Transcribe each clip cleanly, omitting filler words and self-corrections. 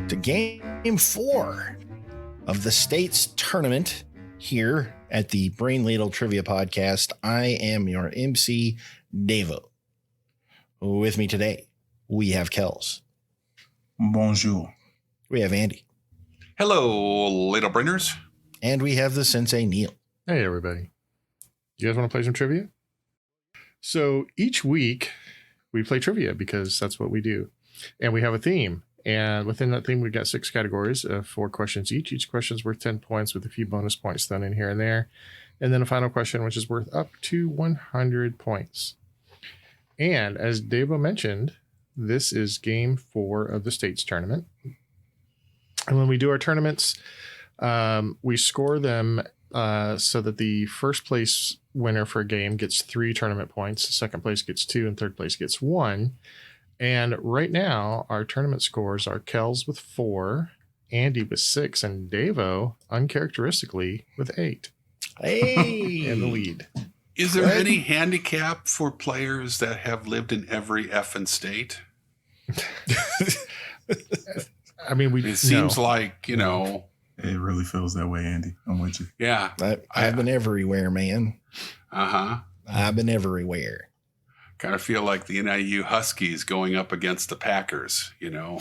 to game 4 of the state's tournament here at the Brain Ladle Trivia Podcast. I am your MC, Davo. With me today, we have Kels. Bonjour. We have Andy. Hello, Ladle Bringers. And we have the Sensei, Neil. Hey, everybody. You guys want to play some trivia? So each week we play trivia because that's what we do. And we have a theme. And within that theme, we've got 6 categories of 4 questions each. Each question is worth 10 points with a few bonus points thrown in here and there. And then a final question, which is worth up to 100 points. And as Davo mentioned, this is game 4 of the state's tournament. And when we do our tournaments, we score them so that the first place winner for a game gets 3 tournament points. The second place gets 2 and third place gets 1. And right now, our tournament scores are Kels with 4, Andy with 6, and Davo, uncharacteristically, with 8. Hey! In the lead. Is there any handicap for players that have lived in every effing state? I mean, it seems like, you know. It really feels that way, Andy. I'm with you. Yeah. I've been everywhere, man. Uh-huh. I've been everywhere. Kind of feel like the NIU Huskies going up against the Packers, you know.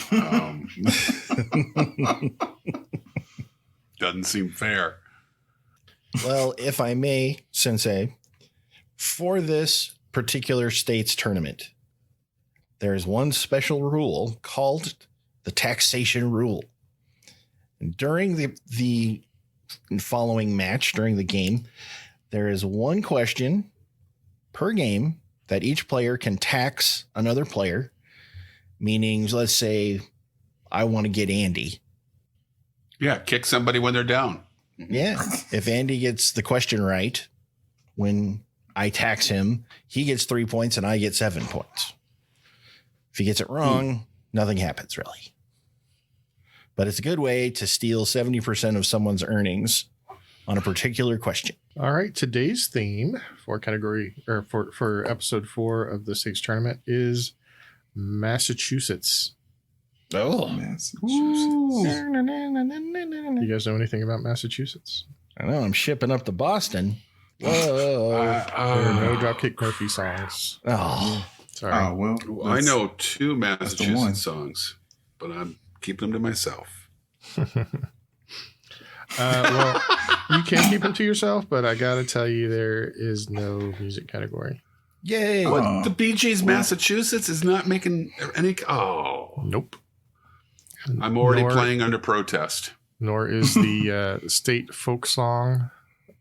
Doesn't seem fair. Well, if I may, Sensei, for this particular state's tournament, there is one special rule called the Taxation Rule. And during the following match, during the game, there is one question per game that each player can tax another player, meaning, let's say I want to get Andy. Yeah, kick somebody when they're down. Yeah. If Andy gets the question right, when I tax him, he gets 3 points and I get 7 points. If he gets it wrong, nothing happens really. But it's a good way to steal 70% of someone's earnings on a particular question. All right. Today's theme for category or for episode 4 of the state's tournament is Massachusetts. Oh, Massachusetts. You guys know anything about Massachusetts? I know. I'm shipping up to Boston. Whoa. There are no Dropkick Murphy songs. Oh, Sorry. Oh, well. I know 2 one. Massachusetts songs, but I'm keeping them to myself. Well, you can keep them to yourself, but I got to tell you, there is no music category. yay. What, the Bee Gees Massachusetts is not making any... Oh. Nope. I'm already playing under protest. Nor is the state folk song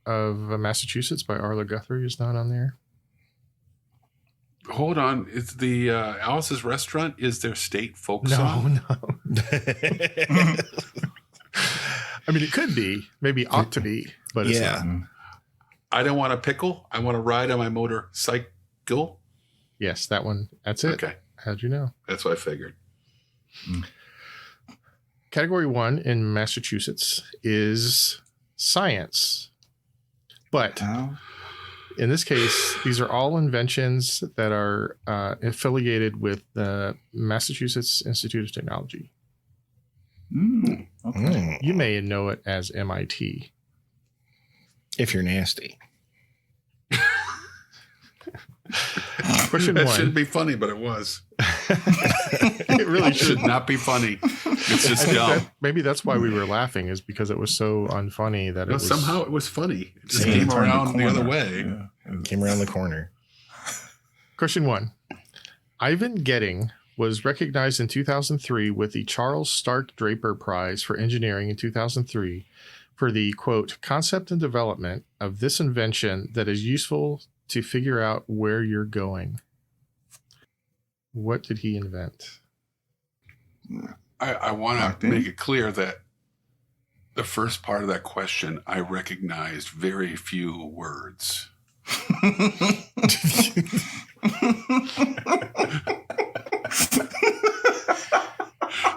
of Massachusetts by Arlo Guthrie is not on there. Hold on. It's the Alice's Restaurant is their state folk song? No. I mean, it could be. Maybe ought to be, but it's Yeah. not. I don't want a pickle. I want to ride on my motorcycle. Yes, that one. That's it. Okay. How'd you know? That's what I figured. Category 1 in Massachusetts is science. But How? in this case, these are all inventions that are affiliated with the Massachusetts Institute of Technology. Okay. Mm. You may know it as MIT. If you're nasty. Question That 1. shouldn't be funny, but it was. It really It should not be funny. It's just dumb. Maybe that's why we were laughing, is because it was so unfunny that it No, was somehow it was funny. It just Yeah, came Turned around the other corner. way. Yeah. Came around the corner. Question 1. Ivan Getting was recognized in 2003 with the Charles Stark Draper Prize for Engineering in 2003 for the, quote, concept and development of this invention that is useful to figure out where you're going. What did he invent? I want Locked to in. make it clear that the first part of that question, I recognized very few words.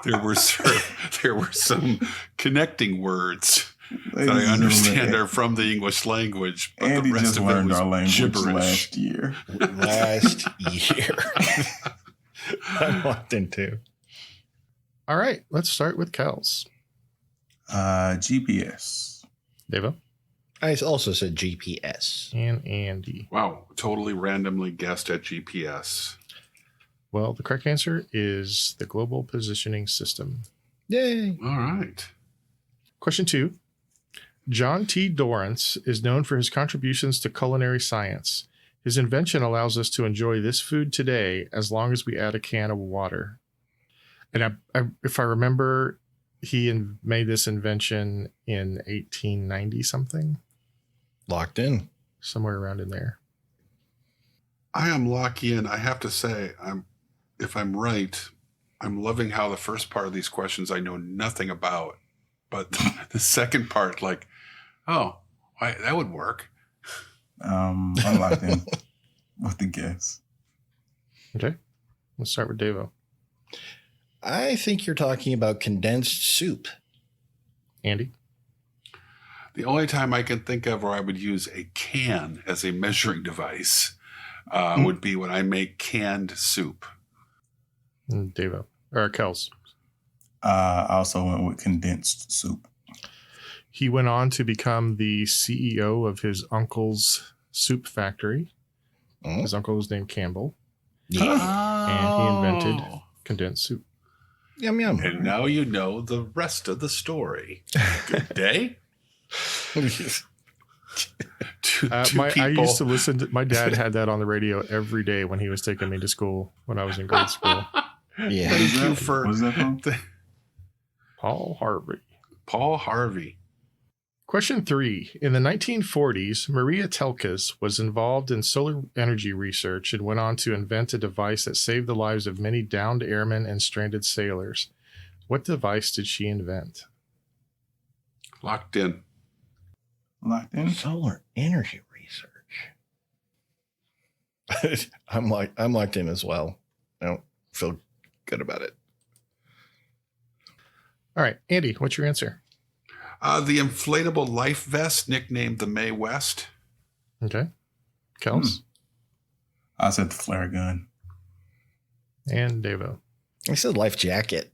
There were some connecting words that I understand are from the English language, but Andy the rest just of it learned was our language gibberish. last year. Last year. I walked into. All right, let's start with Kels. GPS. Davo. I also said GPS. And Andy. Wow, totally randomly guessed at GPS. Well, the correct answer is the Global Positioning System. Yay. All right. Question 2. John T. Dorrance is known for his contributions to culinary science. His invention allows us to enjoy this food today as long as we add a can of water. And if I remember, he made this invention in 1890 something. Locked in. Somewhere around in there. I am locked in. I have to say, if I'm right, I'm loving how the first part of these questions I know nothing about. But the second part, like, oh, that would work. I'm locked in with the guess. Okay. Let's start with Davo. I think you're talking about condensed soup. Andy. The only time I can think of where I would use a can as a measuring device would be when I make canned soup. And Davo. Or Kels. I also went with condensed soup. He went on to become the CEO of his uncle's soup factory. Oh. His uncle was named Campbell. Yeah. And he invented condensed soup. Yum, yum. And now you know the rest of the story. Good day. Two I people. used to listen to, my dad had that on the radio every day when he was taking me to school when I was in grade school. Yeah. Thank you for What is that called? Paul Harvey. Paul Harvey. Question 3. In the 1940s, Maria Telkes was involved in solar energy research and went on to invent a device that saved the lives of many downed airmen and stranded sailors. What device did she invent? Locked in. Locked in. Solar energy research. I'm locked in as well. I don't feel good about it. All right, Andy, what's your answer? The inflatable life vest, nicknamed the Mae West. Okay. Kels I said the flare gun. and Davo. I said life jacket.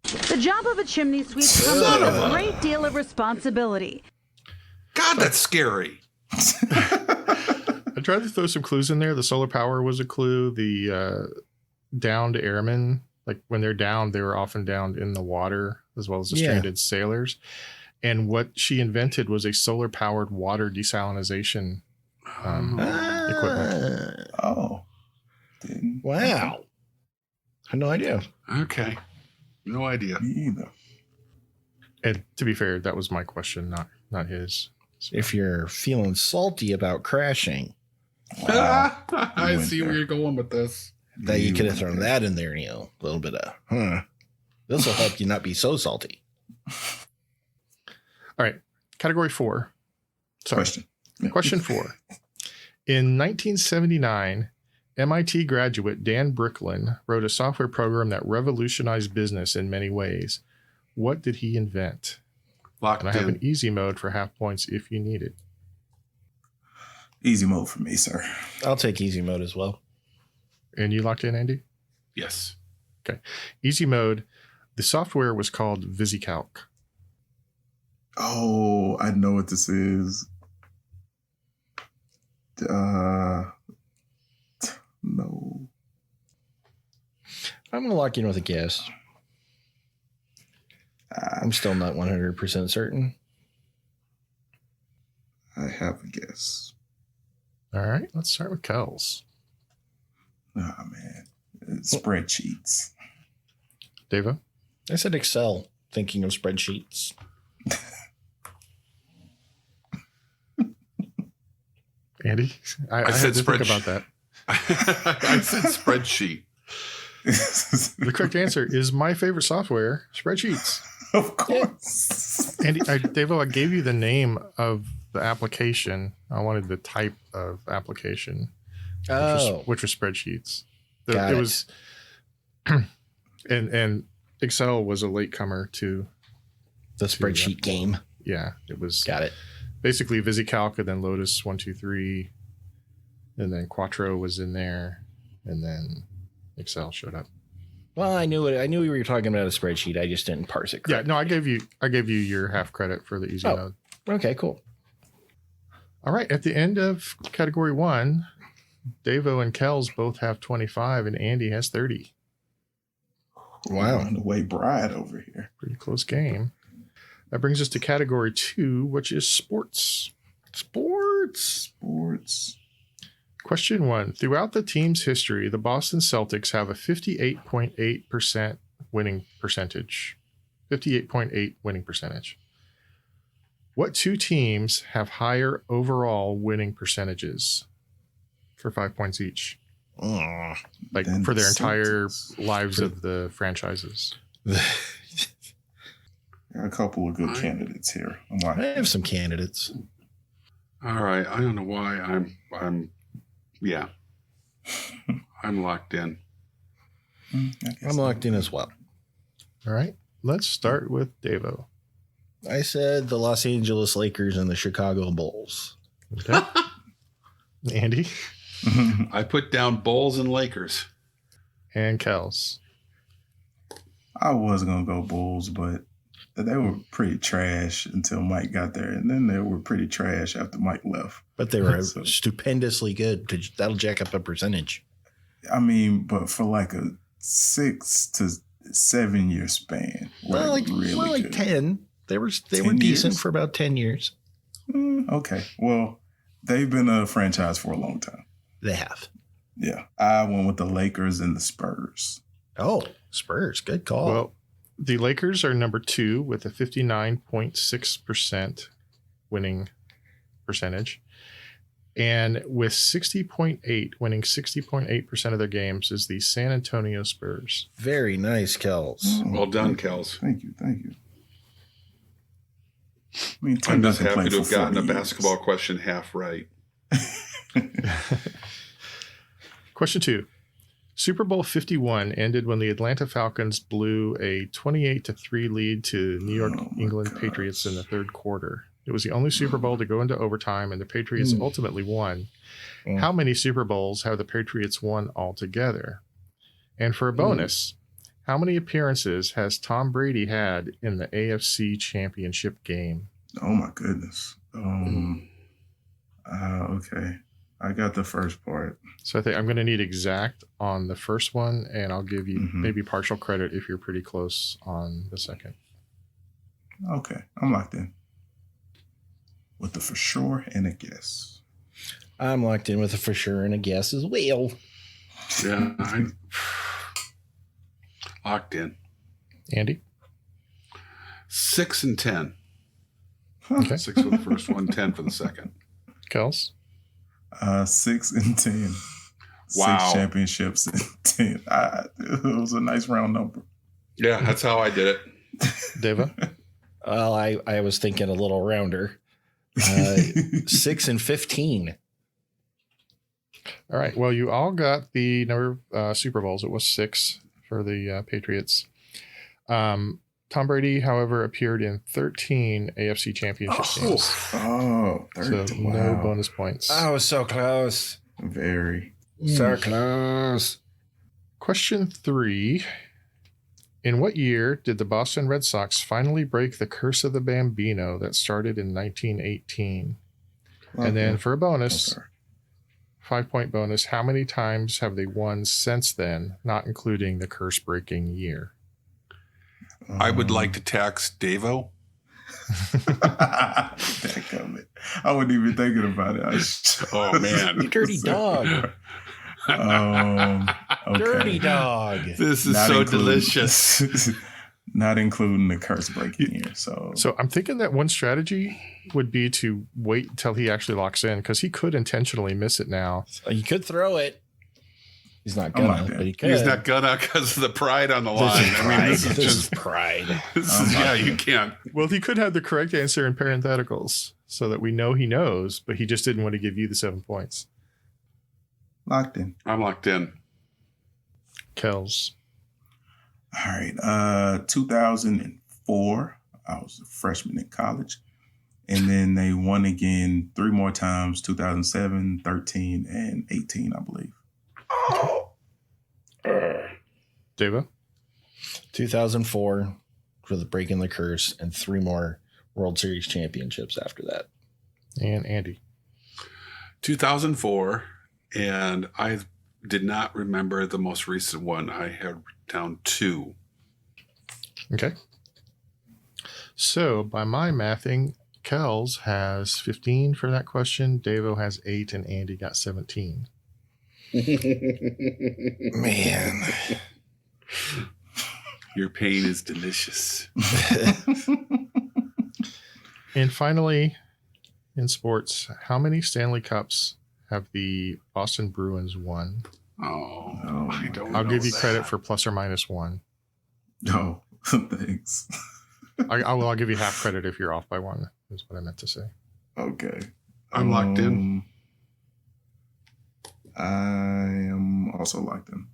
The job of a chimney sweep comes with a great deal of responsibility. God, that's scary. I tried to throw some clues in there. The solar power was a clue. The downed airmen, like when they're downed, they were often downed in the water, as well as the stranded sailors. And what she invented was a solar powered water desalinization equipment. Oh. Wow. I had no idea. Okay. No idea. Me either. And to be fair, that was my question, not his. So, If you're feeling salty about crashing, Wow. I went see where there. you're going with this. that you could have went thrown there. that in there, a little bit of, This will help you not be so salty. all right. Category 4. Sorry. Question. Yeah. Question 4. In 1979, MIT graduate Dan Bricklin wrote a software program that revolutionized business in many ways. What did he invent? Locked And I have an in. easy mode for half points if you need it. Easy mode for me, sir. I'll take easy mode as well. And you locked in, Andy? Yes. Easy mode. The software was called VisiCalc. Oh, I know what this is. No. I'm going to lock in with a guess. I'm still not 100% certain. I have a guess. All right, let's start with Kels. Oh, man. It's spreadsheets. Davo? I said Excel, thinking of spreadsheets. Andy? I I had said to think spreadsheet. about that. I said spreadsheet. The correct answer is my favorite software, spreadsheets. Of course. Andy, Davo, I gave you the name of the application. I wanted the type of application, which was spreadsheets. Got it. was, and Excel was a latecomer to, The spreadsheet game. yeah, it was Got it. basically VisiCalc and then Lotus 123, and then Quattro was in there, and then Excel showed up. Well, I knew it. I knew we were talking about a spreadsheet. I just didn't parse it Yeah, correctly. no, I gave you your half credit for the easy mode. Okay, cool. All right. At the end of category 1, Davo and Kels both have 25 and Andy has 30. Wow. On the way bride over here. Pretty close game. That brings us to category 2, which is sports. Sports. Question 1. Throughout the team's history, the Boston Celtics have a 58.8% winning percentage. 58.8 winning percentage. What two teams have higher overall winning percentages for 5 points each? Like Then for their the entire Celtics. lives of the franchises. There are a couple of good candidates here. I'm I like, have some candidates. All right. I don't know why I'm locked in. I guess I'm locked in as well. All right. Let's start with Davo. I said the Los Angeles Lakers and the Chicago Bulls. Okay. Andy I put down Bulls and Lakers. and Kels. I was gonna go Bulls, but they were pretty trash until Mike got there, and then they were pretty trash after Mike left. But they were So- stupendously good. That'll jack up the percentage. I mean, but for like a 6 to 7 year span, Well, like, really good. 10. They were 10 decent years? for about 10 years. Okay, well, they've been a franchise for a long time. They have. Yeah, I went with the Lakers and the Spurs. Oh, Spurs. Good call. Well, the Lakers are number 2 with a 59.6% winning percentage. And with 60.8, winning 60.8% of their games is the San Antonio Spurs. Very nice, Kels. Well done, Thank you. Kels. Thank you. I mean, Tim I'm just doesn't happy play to have for gotten a 40 years. basketball question half right. Question 2. Super Bowl 51 ended when the Atlanta Falcons blew a 28-3 lead to New York, Oh my England gosh. Patriots in the third quarter. It was the only Super Bowl to go into overtime, and the Patriots ultimately won. Mm. How many Super Bowls have the Patriots won altogether? And for a bonus, how many appearances has Tom Brady had in the AFC Championship game? Oh my goodness. Okay. I got the first part. So I think I'm going to need exact on the first one, and I'll give you Mhm. maybe partial credit if you're pretty close on the second. Okay. I'm locked in. With the for sure and a guess. I'm locked in with a for sure and a guess as well. Yeah, I'm locked in. Andy? 6 and 10. Okay. 6 for the first one, 10 for the second. Kels? 6 and 10. Wow. 6 championships and 10. It was a nice round number. Yeah, that's how I did it. Deva? Well, I was thinking a little rounder. 6 and 15. All right. Well, you all got the number of Super Bowls. It was 6 for the Patriots. Tom Brady, however, appeared in 13 AFC Championship games. Oh, So 30. no Wow. bonus points. Oh, so close. Very. So close. Question 3. In what year did the Boston Red Sox finally break the curse of the Bambino that started in 1918? And then for a bonus, Okay. 5-point bonus, how many times have they won since then, not including the curse-breaking year? I would like to tax Davo. Dadgummit. I wasn't even thinking about it. Oh, man. You dirty dog. Okay. Dirty dog. This is Not so including- delicious. Not including the curse breaking year. So I'm thinking that one strategy would be to wait until he actually locks in, because he could intentionally miss it now. You could throw it. He's not I'm gonna, not but he good. could. He's not gonna because of the pride on the This line. is I pride. mean, this is This just, is pride. you can't. Well, he could have the correct answer in parentheticals so that we know he knows, but he just didn't want to give you the 7 points. locked in. I'm locked in. Kels. All right. 2004, I was a freshman in college. And then they won again 3 more times, 2007, 13, and 18, I believe. Deva. 2004 for the breaking the curse, and 3 more World Series championships after that. And Andy. 2004, and I did not remember the most recent one. I had down 2. Okay. So by my mathing, Kels has 15 for that question. Davo has 8, and Andy got 17. Man. Your pain is delicious. And finally, in sports, how many Stanley Cups have the Boston Bruins won? Oh, I don't I'll know give you that. credit for plus or minus 1. No, thanks. I'll give you half credit if you're off by 1, is what I meant to say. Okay. I'm locked in. I am also locked in.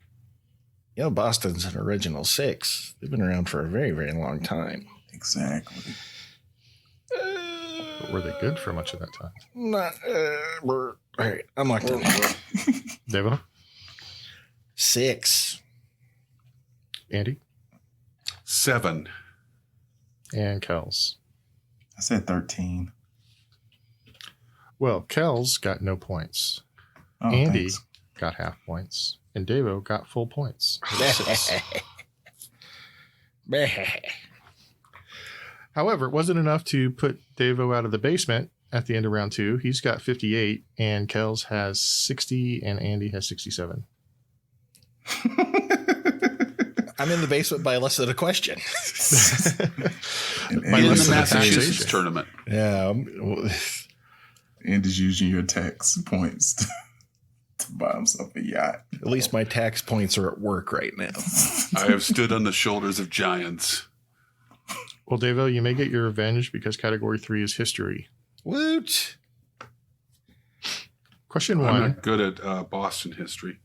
You know, Boston's an original 6. They've been around for a very, very long time. Exactly. But were they good for much of that time? Not, all right, I'm locked in. Davo? 6. Andy? 7. And Kels? I said 13. Well, Kels got no points. Oh, Andy thanks. got half points. And Davo got full points. However, it wasn't enough to put Davo out of the basement at the end of round 2. He's got 58, and Kels has 60, and Andy has 67. I'm in the basement by less than a question. And By In less the than Massachusetts taxation. tournament. Yeah. Andy's using your tax points to buy himself a yacht. At least my tax points are at work right now. I have stood on the shoulders of giants. Well, Davo, you may get your revenge because category 3 is history. Woot. Question I'm 1. not good at Boston history.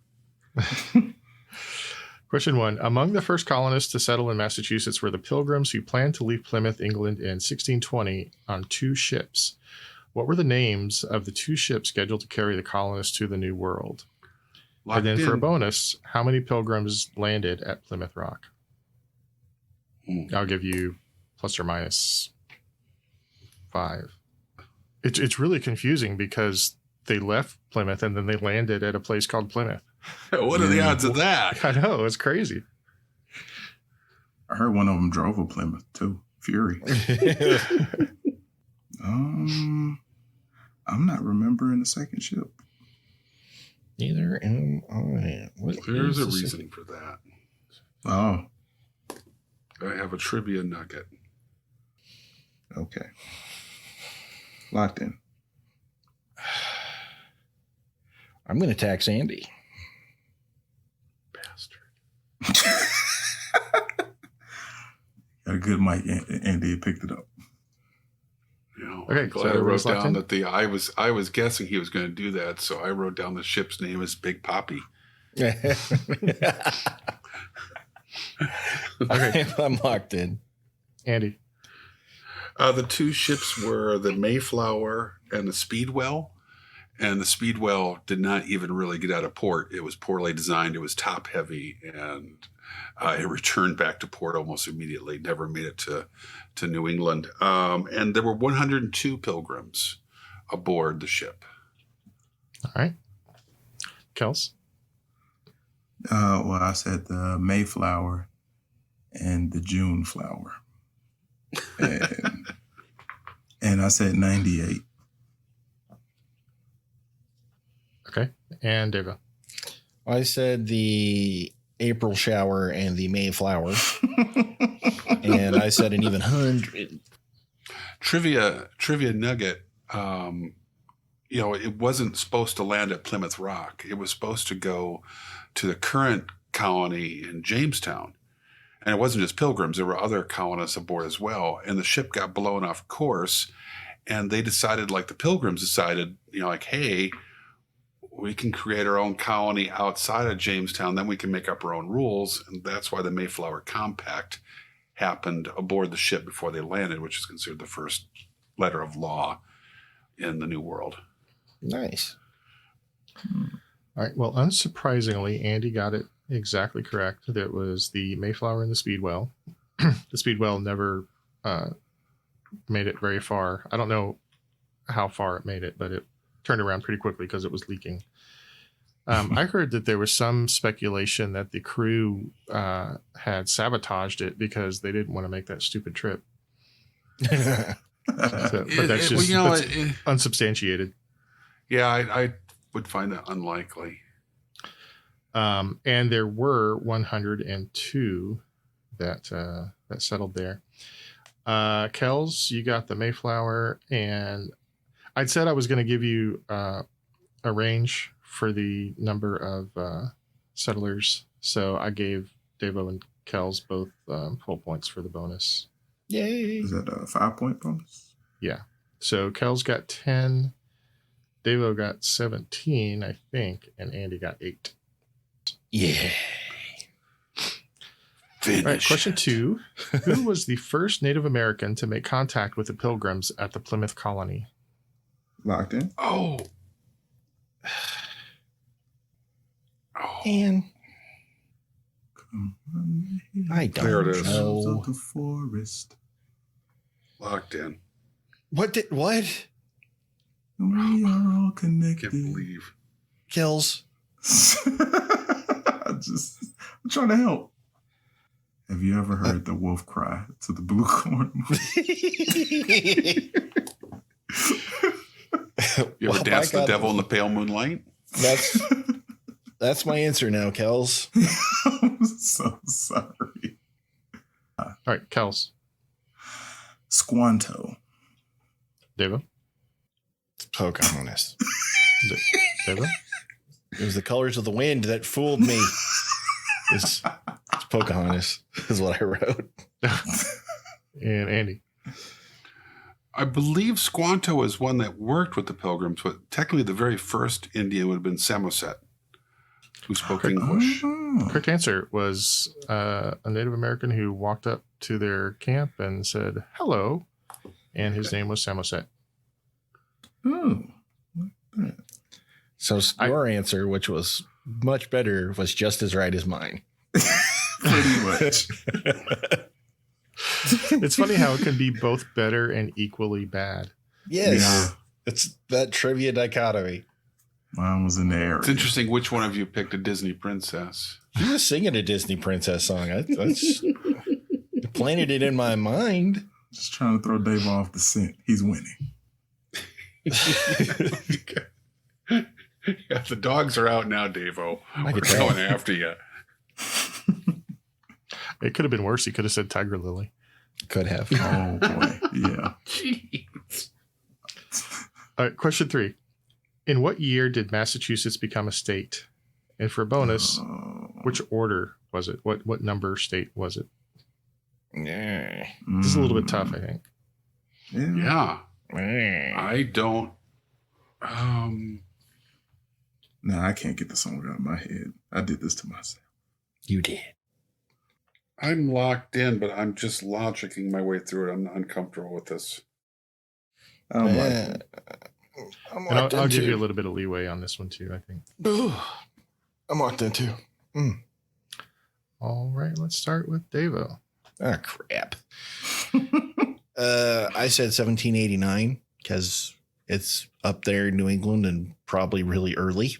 Question 1. Among the first colonists to settle in Massachusetts were the Pilgrims who planned to leave Plymouth, England in 1620 on 2 ships. What were the names of the 2 ships scheduled to carry the colonists to the New World? Locked And then for a in. bonus, how many Pilgrims landed at Plymouth Rock? I'll give you plus or minus 5. It's really confusing because they left Plymouth and then they landed at a place called Plymouth. What are the odds of that? I know, it's crazy. I heard one of them drove a Plymouth too. Fury. I'm not remembering the second ship. Neither am I. What There's is a the reason for that. Oh, I have a trivia nugget. okay. Locked in. I'm going to tax Andy. Bastard. Got a good mic. Andy picked it up. You know, Okay, I'm glad so I wrote everybody's locked down in? that I was guessing he was going to do that, so I wrote down the ship's name as Big Poppy. Okay. I'm locked in. Andy. The 2 ships were the Mayflower and the Speedwell. And the Speedwell did not even really get out of port. It was poorly designed. It was top heavy, and it returned back to port almost immediately. Never made it to New England. And there were 102 pilgrims aboard the ship. All right. Kels. Well, I said the Mayflower and the June flower. And I said 98. Okay. And Davo. I said the April shower and the Mayflower. And I said an even 100. Trivia nugget. It wasn't supposed to land at Plymouth Rock. It was supposed to go to the current colony in Jamestown. And it wasn't just pilgrims. There were other colonists aboard as well. And the ship got blown off course. And they decided, like the pilgrims decided, hey, we can create our own colony outside of Jamestown. Then we can make up our own rules. And that's why the Mayflower Compact happened aboard the ship before they landed, which is considered the first letter of law in the New World. Nice. All right. Well, unsurprisingly, Andy got it exactly correct. That was the Mayflower and the Speedwell. The Speedwell never made it very far. I don't know how far it made it, but it turned around pretty quickly because it was leaking. I heard that there was some speculation that the crew had sabotaged it because they didn't want to make that stupid trip. But that's just unsubstantiated. Yeah, I would find that unlikely. And there were 102 that settled there. Kels, you got the Mayflower, and I'd said I was going to give you a range for the number of settlers, so I gave Davo and Kels both full points for the bonus. Yay! Is that a 5-point bonus? Yeah. So Kels got 10, Davo got 17, I think, and Andy got 8. Yeah. All right, question 2. Who was the first Native American to make contact with the Pilgrims at the Plymouth colony? Locked in. Oh. And I don't There it is. know. Of the forest. Locked in. What? We are all connected. Can't believe. Kills. I'm trying to help. Have you ever heard the wolf cry to the blue corn? You ever danced the devil in the pale moonlight? That's my answer now, Kels. I'm so sorry. All right, Kels. Squanto. Davo? Pocahontas. Davo? It was the colors of the wind that fooled me. It's Pocahontas is what I wrote. And Andy? I believe Squanto is one that worked with the Pilgrims, but technically the very first Indian would have been Samoset, who spoke English. Correct answer was a Native American who walked up to their camp and said, hello. And his name was Samoset. Oh. So your answer, which was much better, was just as right as mine. Pretty much. It's funny how it can be both better and equally bad. Yes. Yeah. It's that trivia dichotomy. Mine was in the area. It's interesting which one of you picked a Disney princess. You were singing a Disney princess song. I planted it in my mind. Just trying to throw Dave off the scent. He's winning. Yeah, the dogs are out now, Davo. I We're could tell. going after you. It could have been worse. He could have said Tiger Lily. Could have. Oh, boy. Yeah. Jeez. All right, question 3. In what year did Massachusetts become a state? And for a bonus, which order was it? What number state was it? Yeah. This is a little bit tough, I think. Yeah. Yeah. I don't. No, I can't get the song out of my head. I did this to myself. You did. I'm locked in, but I'm just logicking my way through it. I'm uncomfortable with this. I'm like, I'm And locked I'll give into. you a little bit of leeway on this one, too, I think. Ooh, I'm locked into. All right, let's start with Davo. Ah, crap. I said 1789 because it's up there in New England and probably really early.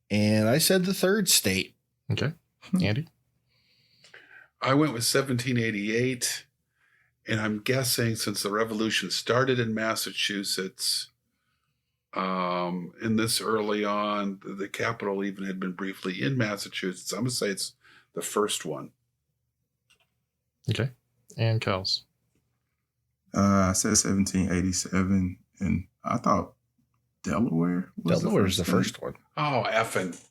And I said the third state. Okay. Andy? I went with 1788, and I'm guessing since the revolution started in Massachusetts, in this early on, the capital even had been briefly in Massachusetts. I'm going to say it's the first one. Okay. And Kels? I said 1787, and I thought Delaware was Delaware's the state. first one. Oh, effing.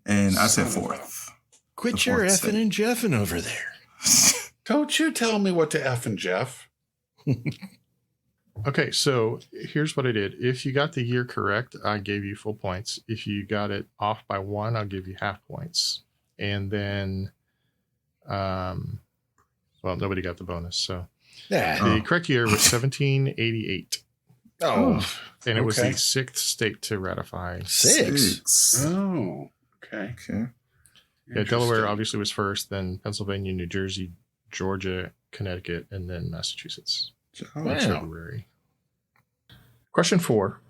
And I said Son of a- fourth. Quit The your fourth effing state. and jeffing over there. Don't you tell me what to effing Jeff. Okay, so here's what I did. If you got the year correct, I gave you full points. If you got it off by 1, I'll give you half points. And then, well, nobody got the bonus. So the correct year was 1788. Oh, And it was the Okay. 6th state to ratify. 6. Oh, okay. Okay. Yeah, Delaware obviously was first, then Pennsylvania, New Jersey, Georgia, Connecticut, and then Massachusetts. February. Question 4.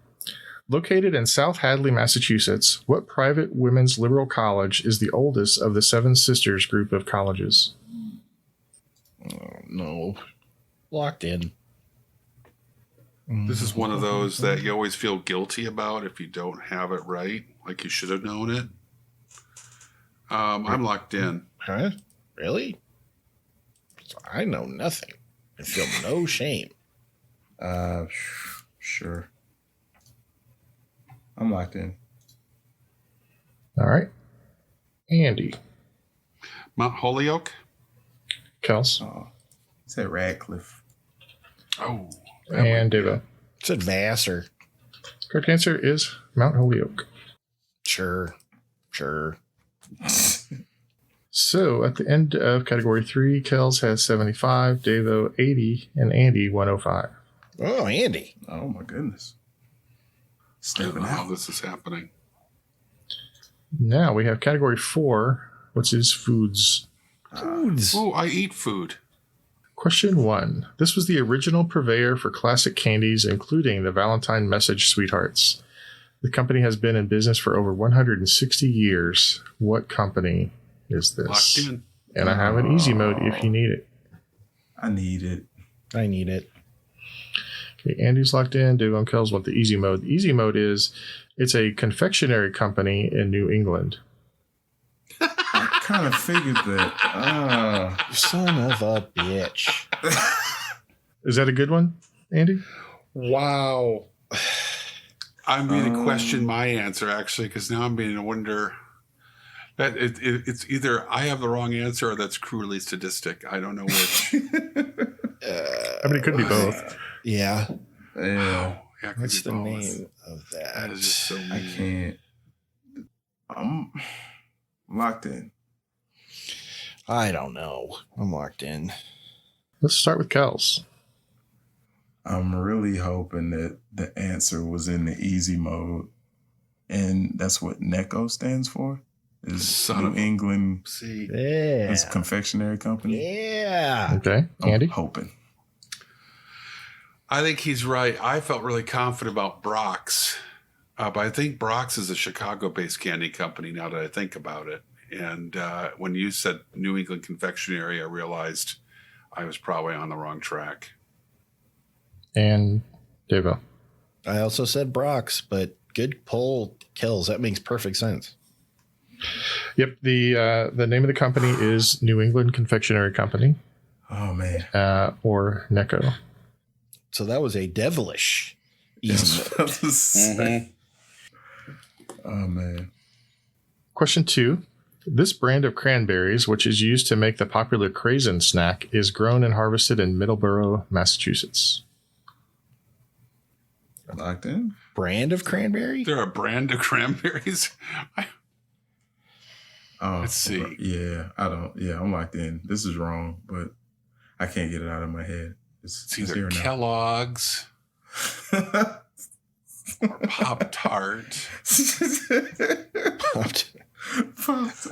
Located in South Hadley, Massachusetts, what private women's liberal college is the oldest of the Seven Sisters group of colleges? Oh, no. Locked in. This is one of those that you always feel guilty about if you don't have it right, like you should have known it. I'm locked in. Huh? Really? I know nothing. I feel no shame. Sure. I'm locked in. All right. Andy. Mount Holyoke? Kels. Oh, it's at Radcliffe. Oh. And Davo. Said Vassar. Correct answer is Mount Holyoke. Sure. So at the end of category 3, Kels has 75, Davo 80, and Andy 105. Oh, Andy. Oh my goodness. I don't Stepping know how out. this is happening. Now we have category 4, which is foods. Foods. Oh, I eat food. Question 1. This was the original purveyor for classic candies, including the Valentine Message Sweethearts. The company has been in business for over 160 years. What company is this? Locked in. And I have an easy mode if you need it. I need it. I need it. Okay, Andy's locked in. Davo and Kels want the easy mode. The easy mode is it's a confectionery company in New England. I kind of figured that. Son of a bitch. Is that a good one, Andy? Wow. I'm beginning to question my answer, actually, because now I'm beginning to wonder that it's either I have the wrong answer or that's cruelly sadistic. I don't know which. I mean, it could be both. Yeah. Yeah. Yeah, it could What's be the both. name of That that? is just so mean. I can't. I'm locked in. I don't know. I'm locked in. Let's start with Kels. I'm really hoping that the answer was in the easy mode, and that's what NECO stands for. Is Son New of a- England See, Yeah. is confectionery company. Yeah. Okay, I'm Andy. hoping. I think he's right. I felt really confident about Brock's, but I think Brock's is a Chicago-based candy company now that I think about it. And when you said New England confectionery, I realized I was probably on the wrong track. And Davo. I also said Brock's, but good pull, Kels. That makes perfect sense. Yep, the name of the company is New England Confectionery Company, Oh man. or NECO. So that was a devilish easy. Oh man. Question 2. This brand of cranberries, which is used to make the popular Craisin snack, is grown and harvested in Middleborough, Massachusetts. Locked in. Brand of cranberry? There are a brand of cranberries. Oh, Let's see. Yeah, I don't. Yeah, I'm locked in. This is wrong, but I can't get it out of my head. It's either Kellogg's or Pop Tart.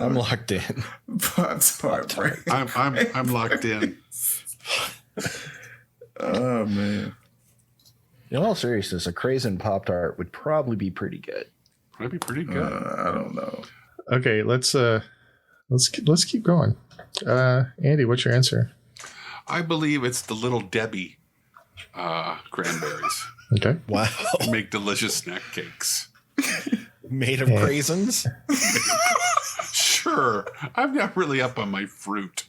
I'm locked in. Pop-Tart. Right? I'm locked in. Oh man. In all seriousness, a Craisin Pop-Tart would probably be pretty good. That'd be pretty good. I don't know. Okay, let's keep going. Andy, what's your answer? I believe it's the Little Debbie cranberries. Okay. Wow. They make delicious snack cakes. Made of craisins? Sure. I'm not really up on my fruit.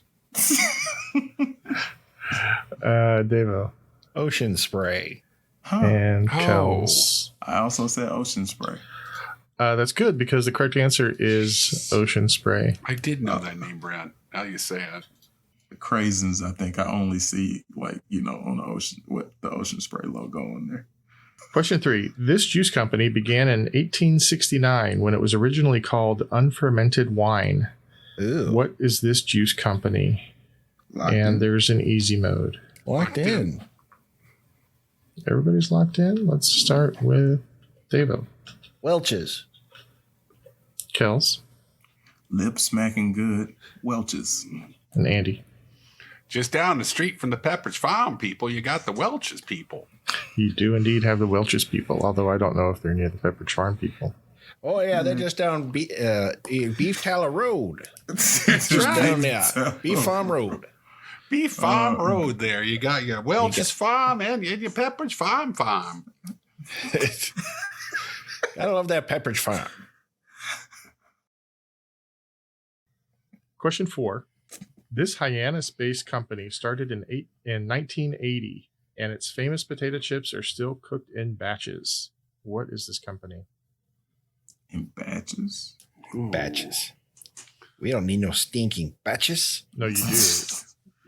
Davo. Ocean Spray. Huh. And Oh. Kels. I also said Ocean Spray. That's good because the correct answer is Ocean Spray. I did know that name, Brad. Now you say it. The Craisins, I think I only see on the ocean with the Ocean Spray logo on there. Question 3. This juice company began in 1869 when it was originally called Unfermented Wine. Ooh. What is this juice company? Locked And in. there's an easy mode. Locked in. Everybody's locked in. Let's start with Davo. Welch's. Kels. Lip smacking good. Welch's. And Andy. Just down the street from the Pepperidge Farm people, you got the Welch's people. You do indeed have the Welch's people, although I don't know if they're near the Pepperidge Farm people. Oh, yeah, they're just down Beef Tallow Road. Just Just down there. Beef Farm Road. Beef Farm Road there. You got your Welch's Farm and your Pepperidge Farm. I love that Pepperidge Farm. Question 4. This Hyannis-based company started in 1980, and its famous potato chips are still cooked in batches. What is this company? In batches? Ooh. Batches. We don't need no stinking batches. No, you do.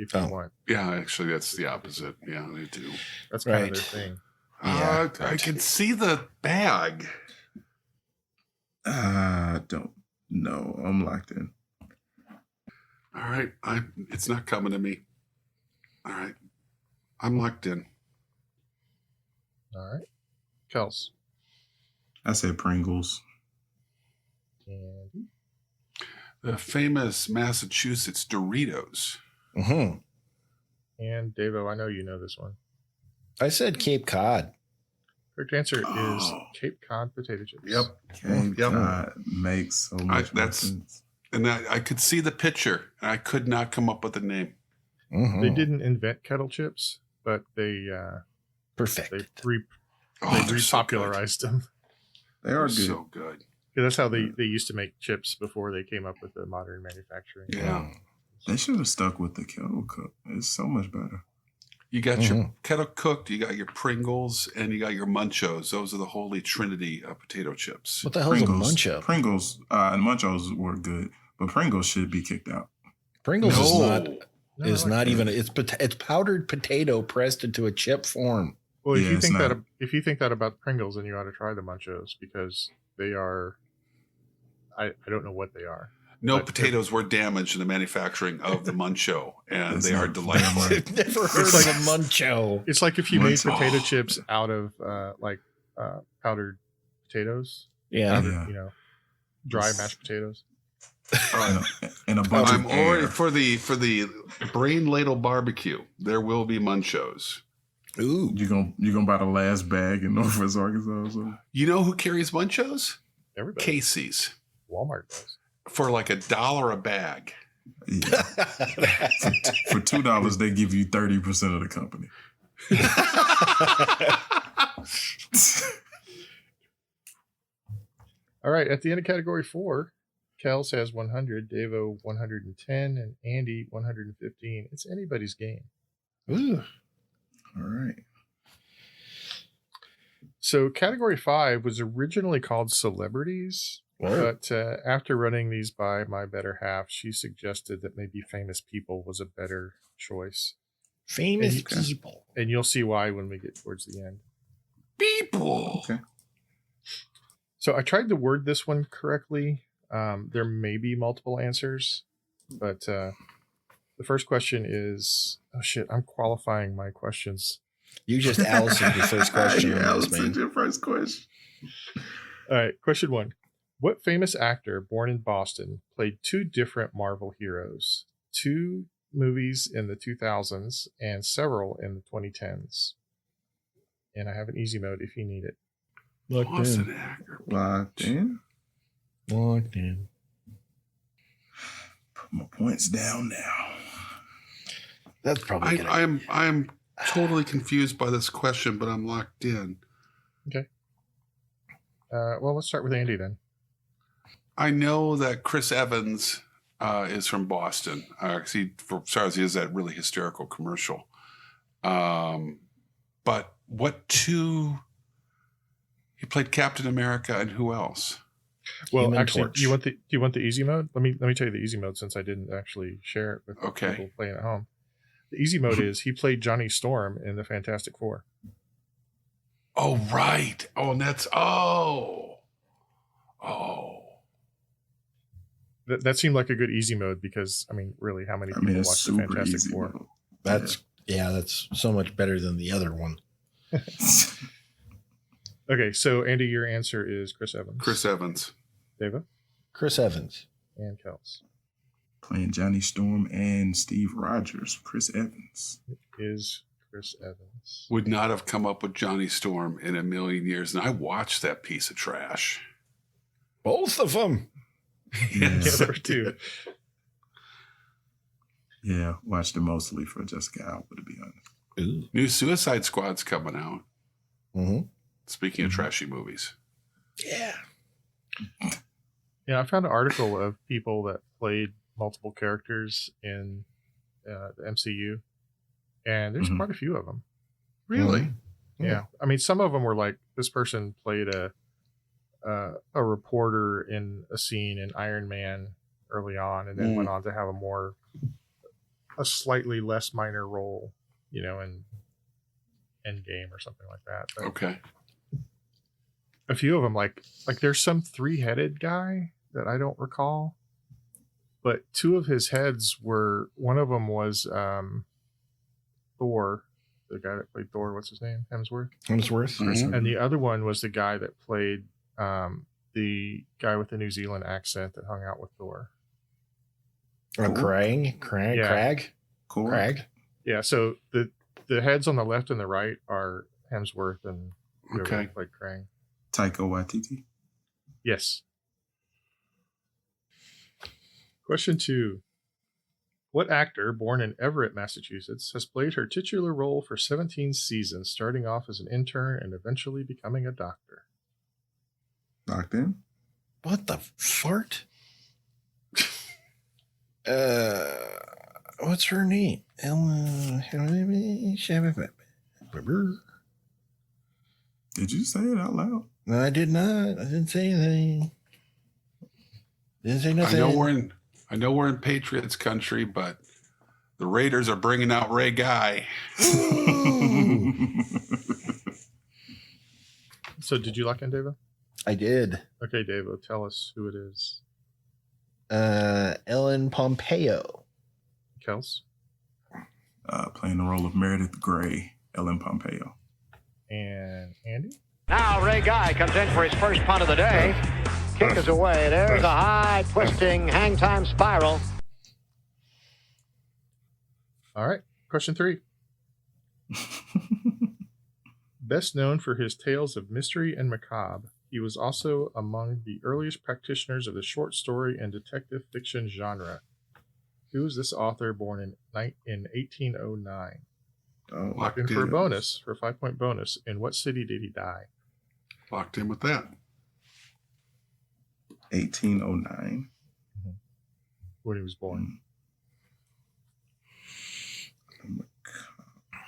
If you want. Yeah, actually, that's the opposite. Yeah, they do. That's kind Right. of their thing. Yeah, I can see the bag. I don't know. I'm locked in. All right. It's not coming to me. All right. I'm locked in. All right. Kels. I said Pringles. Andy. The famous Massachusetts Doritos. Mm-hmm. And Davo, I know you know this one. I said Cape Cod. Correct answer is Oh. Cape Cod potato chips. Cape Yep. Cod makes so much more that's- sense. And I could see the picture. And I could not come up with a name. Mm-hmm. They didn't invent kettle chips, but they Perfect. they're so repopularized them. They good. are They're good. so good. Yeah, that's how they used to make chips before they came up with the modern manufacturing. Yeah. They should have stuck with the kettle cook. It's so much better. You got your Mhm. kettle cooked, you got your Pringles, and you got your Munchos. Those are the holy trinity of potato chips. What the hell's a Muncho? Pringles and Munchos were good, but Pringles should be kicked out. Pringles is not No, is I like not that. even it's powdered potato pressed into a chip form. Well, if Yeah, you it's think not. if you think that about Pringles, then you ought to try the Munchos because they are. I don't know what they are. No But potatoes were damaged in the manufacturing of the Muncho, and That's they are not delightful. damn right. I've never heard of a Muncho. It's like if you made Muncho. potato chips out of powdered potatoes, Yeah. powdered, Yeah. dry mashed potatoes. And a bunch I'm of already air. for the brain ladle barbecue. There will be Munchos. Ooh. You gonna buy the last bag in Northwest Arkansas or something? You know who carries Munchos? Everybody. Casey's Walmart does. for like $1 a bag. Yeah. For $2, they give you 30% of the company. All right. At the end of category 4, Kels has 100, Davo 110, and Andy 115. It's anybody's game. Ooh. All right. So category 5 was originally called celebrities, Whoa. but after running these by my better half, she suggested that maybe famous people was a better choice. Famous And people. And you'll see why when we get towards the end. People. Okay. So I tried to word this one correctly. There may be multiple answers, but the first question is, oh shit, I'm qualifying my questions. You just Allison your first question Yeah, on this, Allison, man. your first question. All right, question 1. What famous actor born in Boston played 2 different Marvel heroes? 2 movies in the 2000s and several in the 2010s. And I have an easy mode if you need it. Boston actor. Locked in. Locked in. Put my points down now. That's probably good. I'm totally confused by this question, but I'm locked in. Well, let's start with Andy then. I know that Chris Evans is from Boston. For stars, he has that really hysterical commercial. But what 2? He played Captain America, and who else? Well, Human actually, Torch. do you want the easy mode? Let me tell you the easy mode since I didn't actually share it with Okay. people playing at home. The easy mode is he played Johnny Storm in the Fantastic Four. Oh, right. Oh, and that's oh. That seemed like a good easy mode because I mean, really, how many I people mean, it's watch the super Fantastic easy. Four? That's so much better than the other one. Okay, so Andy, your answer is Chris Evans. Chris Evans. David Chris Evans. And Kels. Playing Johnny Storm and Steve Rogers, Chris Evans. It is Chris Evans. Would not have come up with Johnny Storm in a million years. And I watched that piece of trash. Both of them. Yeah, Yeah, there were two. yeah, watched it mostly for Jessica Alba, to be honest. Ooh. New Suicide Squad's coming out. Mm-hmm. Speaking of trashy movies. Yeah. Yeah, I found an article of people that played multiple characters in the MCU, and there's Mhm. quite a few of them. Really? Mm-hmm. Yeah, I mean, some of them were like this person played a reporter in a scene in Iron Man early on, and then went on to have a slightly less minor role, in Endgame or something like that. But Okay. a few of them, like there's some 3-headed guy that I don't recall, but two of his heads were, one of them was Thor, the guy that played Thor. What's his name? Hemsworth. Mhm. And the other one was the guy that played the guy with the New Zealand accent that hung out with Thor. Oh, Crag. Yeah. Crag. Cool. Crag. Yeah. So the heads on the left and the right are Hemsworth and whoever Okay. played Krang. Taika Waititi. Yes. Question 2. What actor, born in Everett, Massachusetts, has played her titular role for 17 seasons, starting off as an intern and eventually becoming a doctor? Locked in. What the fart? What's her name? Did you say it out loud? No, I did not. I didn't say anything. Didn't say I nothing. know we're in Patriots country, but the Raiders are bringing out Ray Guy. So did you lock in, Davo? I did. Okay, Davo, tell us who it is. Ellen Pompeo. Kels? Playing the role of Meredith Grey, Ellen Pompeo. And Andy? Now Ray Guy comes in for his first punt of the day. Kick is away. There's a high, twisting, hang time spiral. All right. Question 3. Best known for his tales of mystery and macabre, he was also among the earliest practitioners of the short story and detective fiction genre. Who is this author, born in 1809? Oh, Locked in for a bonus, for a 5-point bonus. In what city did he die? Locked in with that. 1809. When he was born. Mm.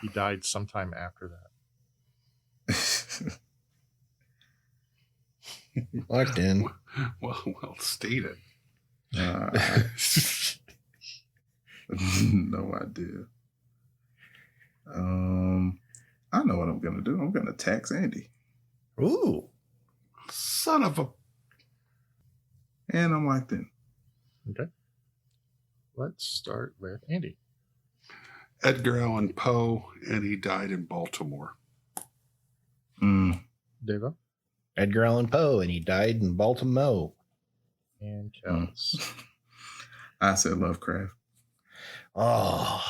He died sometime after that. Locked in. Well stated. No idea. I know what I'm gonna do. I'm gonna tax Andy, Ooh. Son of a... and I'm locked in. Okay. Let's start with Andy. Edgar Allan Poe, and he died in Baltimore. Davo? Edgar Allan Poe, and he died in Baltimore. And Kels. I said Lovecraft. Oh,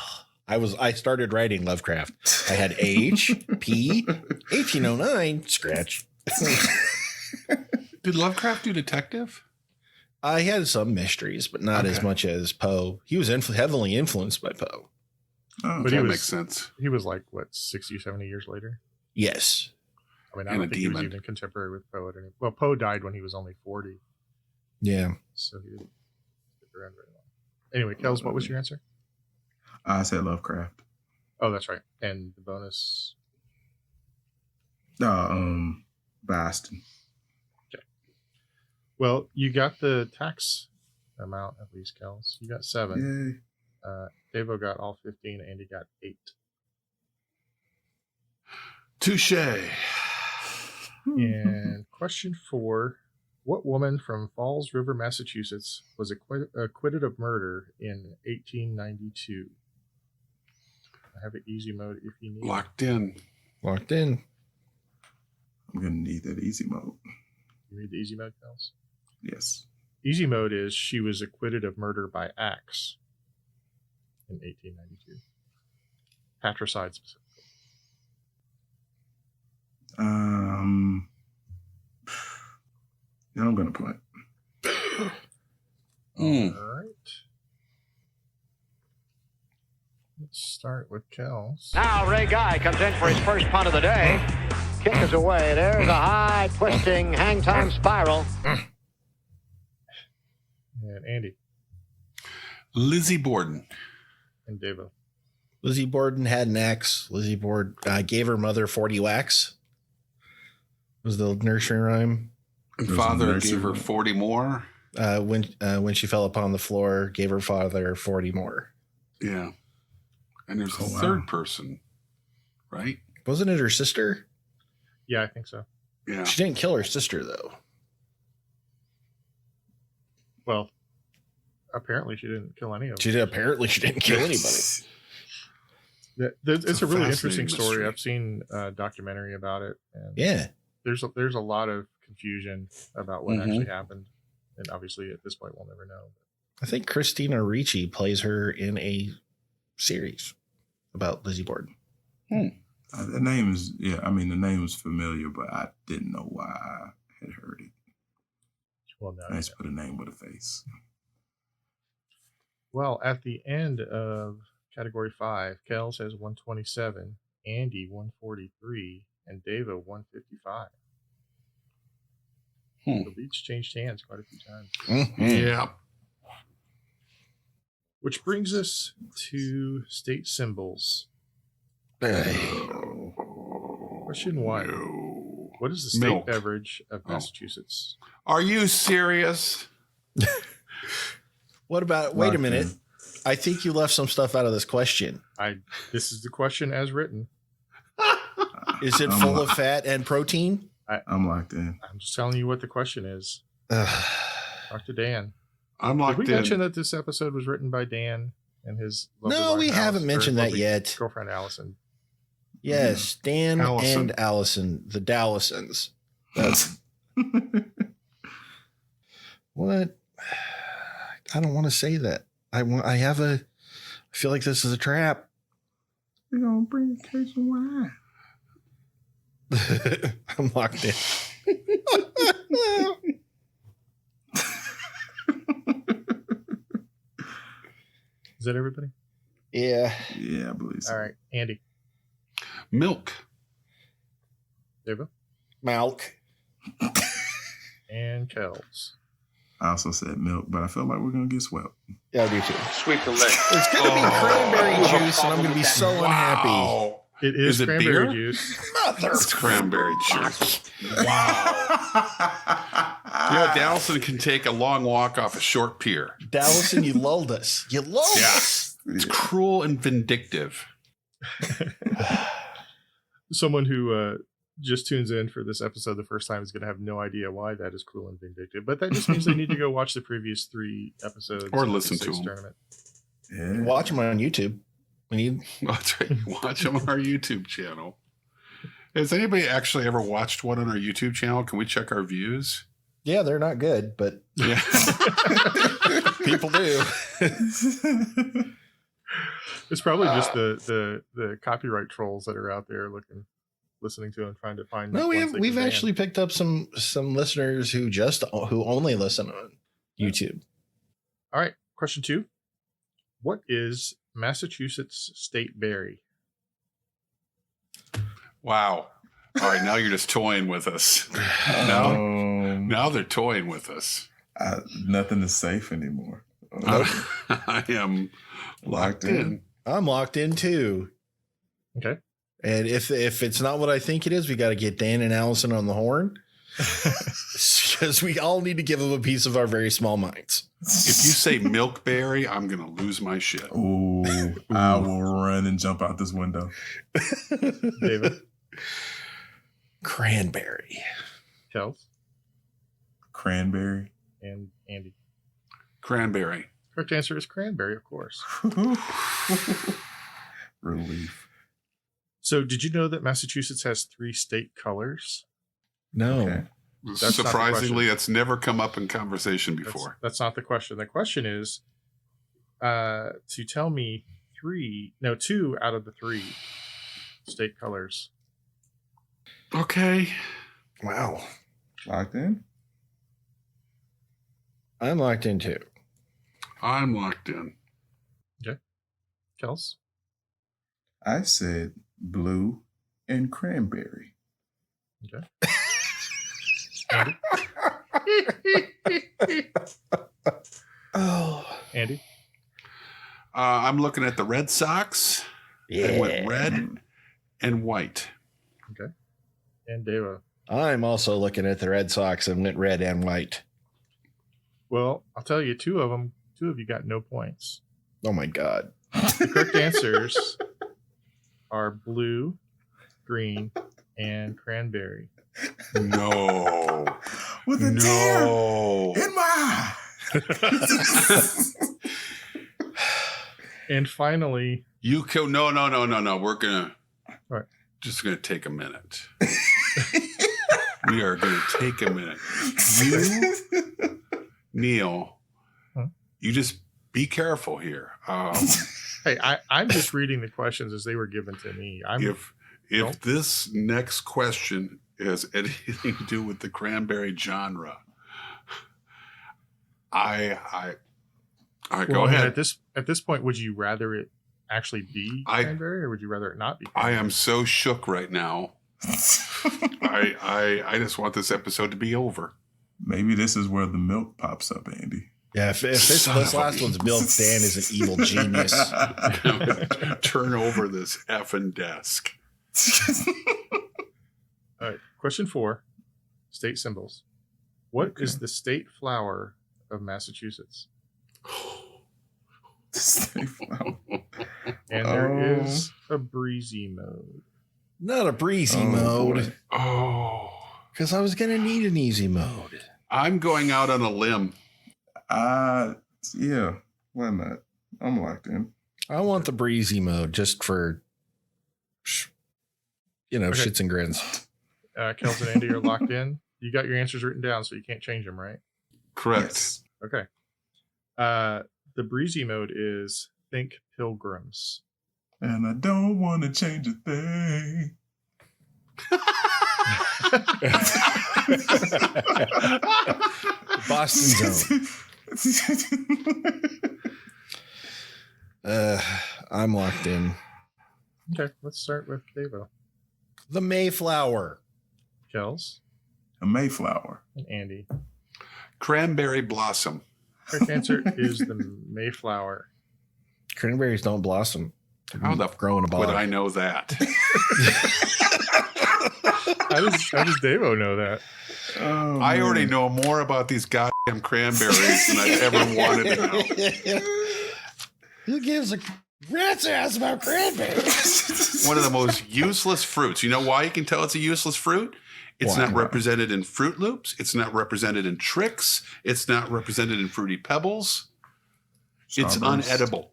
I started writing Lovecraft. I had H.P. 1809 scratch. Did Lovecraft do detective? I had some mysteries, but not as Okay. much as Poe. He was heavily influenced by Poe. Oh, But he That was- makes sense. He was like, what, 60 or 70 years later? Yes. I mean, I And don't a think he was demon. even contemporary with Poe at any. Well, Poe died when he was only 40, Yeah. so he didn't stick around very long. Anyway, Kels, what was your answer? I said Lovecraft. Oh, that's right. And the bonus. Boston. Well, you got the tax amount at least, Kels. You got 7. Yay. Davo got all 15. Andy got 8. Touche. And question 4. What woman from Falls River, Massachusetts was acquitted of murder in 1892? I have an easy mode if you need. Locked in. Locked in. I'm gonna need that easy mode. You need the easy mode, Kels? Yes. Easy mode is she was acquitted of murder by axe in 1892. Patricide specifically. Yeah, I'm gonna play. All right. Let's start with Kels. Now Ray Guy comes in for his first punt of the day. Kick is away. There's a high, twisting, hang time spiral. And Andy. Lizzie Borden. And Davo. Lizzie Borden had an axe. Lizzie Borden gave her mother 40 whacks. Was the nursery rhyme. And father gave her 40 more. When she fell upon the floor, gave her father 40 more. Yeah. And there's a third person, right? Wasn't it her sister? Yeah, I think so. Yeah. She didn't kill her sister, though. Well, apparently she didn't kill any of them. Apparently she didn't kill anybody. It's a really interesting fascinating story. mystery. I've seen a documentary about it. And Yeah. there's a lot of confusion about what actually happened. And obviously at this point we'll never know. I think Christina Ricci plays her in a series about Lizzie Borden. The name is, the name is familiar, but I didn't know why I had heard it. Well, no. Nice to put a name with a face. Well, at the end of category 5, Kels has 127, Andy 143, and Davo 155. The leads changed hands quite a few times. Yeah. Which brings us to state symbols. Question 1. What is the state Milk. beverage of Massachusetts? Are you serious? What about, wait a minute. I think you left some stuff out of this question. This is the question as written. Is it full of fat and protein? I'm locked in. I'm just telling you what the question is. Talk to Dan. I'm locked Did we in. mention that this episode was written by Dan and his lovely No, wife, we haven't mentioned that lovely yet. Girlfriend Allison. Yes, Dan Allison. and Allison, the Dallasons. That's what? I don't want to say that. I feel like this is a trap. We're gonna bring a case of wine. I'm locked in. Is that everybody? Yeah. Yeah, I believe so. All right, Andy. Milk. Davo. Milk. And Kels. I also said milk, but I feel like we're gonna get swept. Yeah, I do too. Sweep the leg. It's going to be cranberry juice, and I'm going to be so unhappy. Wow. It is it cranberry beer? juice. It's cranberry juice. Dallison can take a long walk off a short pier. Dallison, you lulled us. You lulled us. It's cruel and vindictive. Someone who just tunes in for this episode the first time is going to have no idea why that is cruel and vindictive. But that just means they need to go watch the previous 3 episodes. Or of the listen to Six them. Tournament. Yeah. Watch them on YouTube. That's right. Watch them on our YouTube channel. Has anybody actually ever watched one on our YouTube channel? Can we check our views? Yeah, they're not good, but Yeah. people do. It's probably just the copyright trolls that are out there listening to and trying to find. No, ones they we've can ban. actually picked up some listeners who only listen on YouTube. All right, question 2. What is Massachusetts state berry? Wow. All right, now you're just toying with us. Now they're toying with us. Nothing is safe anymore. I am locked in. I'm locked in too. Okay. And if it's not what I think it is, we got to get Dan and Allison on the horn because we all need to give them a piece of our very small minds. If you say milkberry, I'm going to lose my shit. Ooh, I will run and jump out this window. David. Cranberry. Kels. Cranberry. And Andy. Cranberry. Correct answer is cranberry, of course. Relief. So did you know that Massachusetts has 3 state colors? No. Okay. Surprisingly, it's never come up in conversation before. That's not the question. The question is to tell me 2 out of the 3 state colors. Okay. Wow. Locked in? I'm locked in too. I'm locked in. Okay. Kels? I said blue and cranberry. Okay. Oh. Andy? I'm looking at the Red Sox. Yeah. I went red and white. Okay. And Davo? I'm also looking at the Red Sox and went red and white. Well, I'll tell you, 2 of you got no points. Oh my God. The correct answers are blue, green, and cranberry. No. With a No. tear in my eye. And finally, You kill. No. We're What? just gonna take a minute. We are gonna take a minute. You, Neil, you just be careful here. hey, I'm just reading the questions as they were given to me. If this next question has anything to do with the cranberry genre, I go ahead. At this point, would you rather it actually be cranberry, or would you rather it not be cranberry? I am so shook right now. I just want this episode to be over. Maybe this is where the milk pops up, Andy. Yeah, if this last one's milk, Dan is an evil genius. Turn over this effing desk. All right. Question 4, state symbols. What is the state flower of Massachusetts? State flower. And there is a breezy mode. Not a breezy mode. Oh. Because I was going to need an easy mode. I'm going out on a limb. Yeah. Why not? I'm locked in. I want the breezy mode just for, shits and grins. Kels and Andy are locked in. You got your answers written down, so you can't change them, right? Correct. Yes. Okay. The breezy mode is think pilgrims. And I don't want to change a thing. Boston Zone. I'm locked in. Okay, let's start with Davo. The Mayflower. Kels A Mayflower. and Andy. Cranberry blossom. Correct answer is the Mayflower. Cranberries don't blossom. How the growing a would bog. I know that? How does Davo know that? Oh, I man. already know more about these goddamn cranberries than I've ever wanted to know. Who gives a rat's ass about cranberries? One of the most useless fruits. You know why you can tell it's a useless fruit? It's Why? not represented in Fruit Loops. It's not represented in Trix. It's not represented in Fruity Pebbles. It's Starburst. unedible.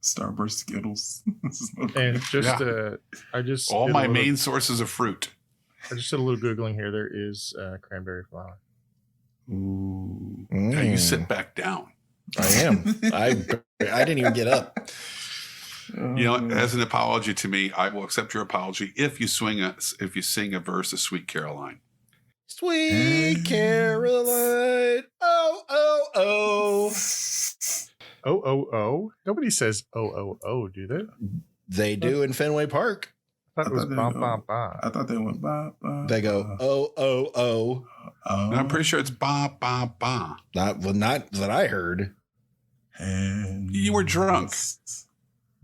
Starburst Skittles. And just All did my a little- main sources of fruit. I just did a little googling here. There is cranberry flower. Ooh. Now you sit back down. I am. I didn't even get up. You know, as an apology to me, I will accept your apology if you sing a verse of Sweet Caroline. Sweet Caroline. Oh, oh, oh. Oh. Nobody says oh, do they? They do in Fenway Park. I thought it was I thought they bum, go- bum, bum. I thought they went ba, ba, They go, ba. oh, oh, oh. And I'm pretty sure it's ba, ba, ba. Not that I heard. You were drunk.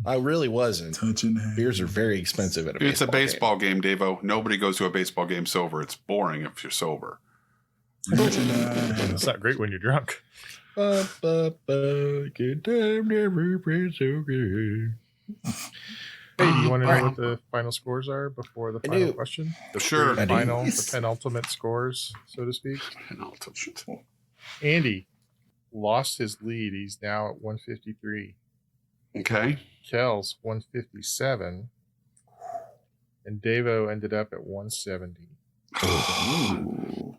I really wasn't. Touching hands. Beers are very expensive at a It's a baseball game. baseball game, Davo. Nobody goes to a baseball game sober. It's boring if you're sober. Touching hands. It's not great when you're drunk. Ba, ba, ba, good time never been so good. Hey, do you want to know All what the final scores are before the I final do. question? Sure. I do. The penultimate scores, so to speak. Penultimate. Andy lost his lead. He's now at 153. Okay. Kels 157, and Davo ended up at 170. Ooh.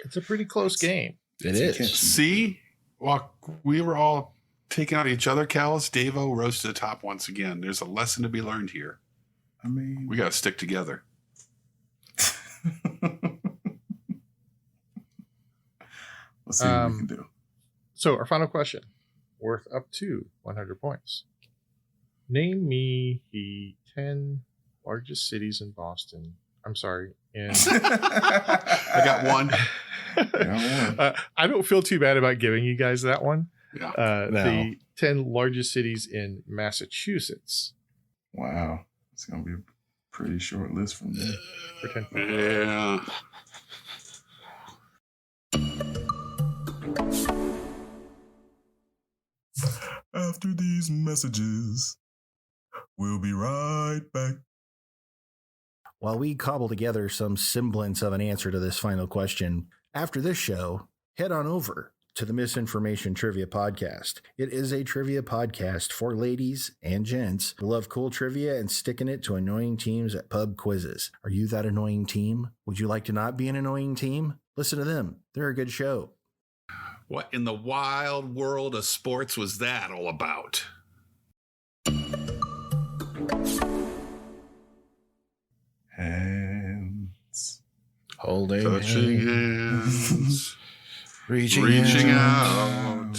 It's a pretty close game. It is. See, while we were all taking out each other, Kels, Davo rose to the top once again. There's a lesson to be learned here. I mean, We got to stick together. Let's see what we can do. So our final question, worth up to 100 points. Name me the 10 largest cities in Boston. I'm sorry. I got one. I don't feel too bad about giving you guys that one. Yeah. No. The 10 largest cities in Massachusetts. Wow. It's going to be a pretty short list from me. For 10 points. Yeah. After these messages, we'll be right back. While we cobble together some semblance of an answer to this final question, after this show, head on over to the Misinformation Trivia Podcast. It is a trivia podcast for ladies and gents who love cool trivia and sticking it to annoying teams at pub quizzes. Are you that annoying team? Would you like to not be an annoying team? Listen to them. They're a good show. What in the wild world of sports was that all about? Hands. Holding Touching hands, hands. reaching out.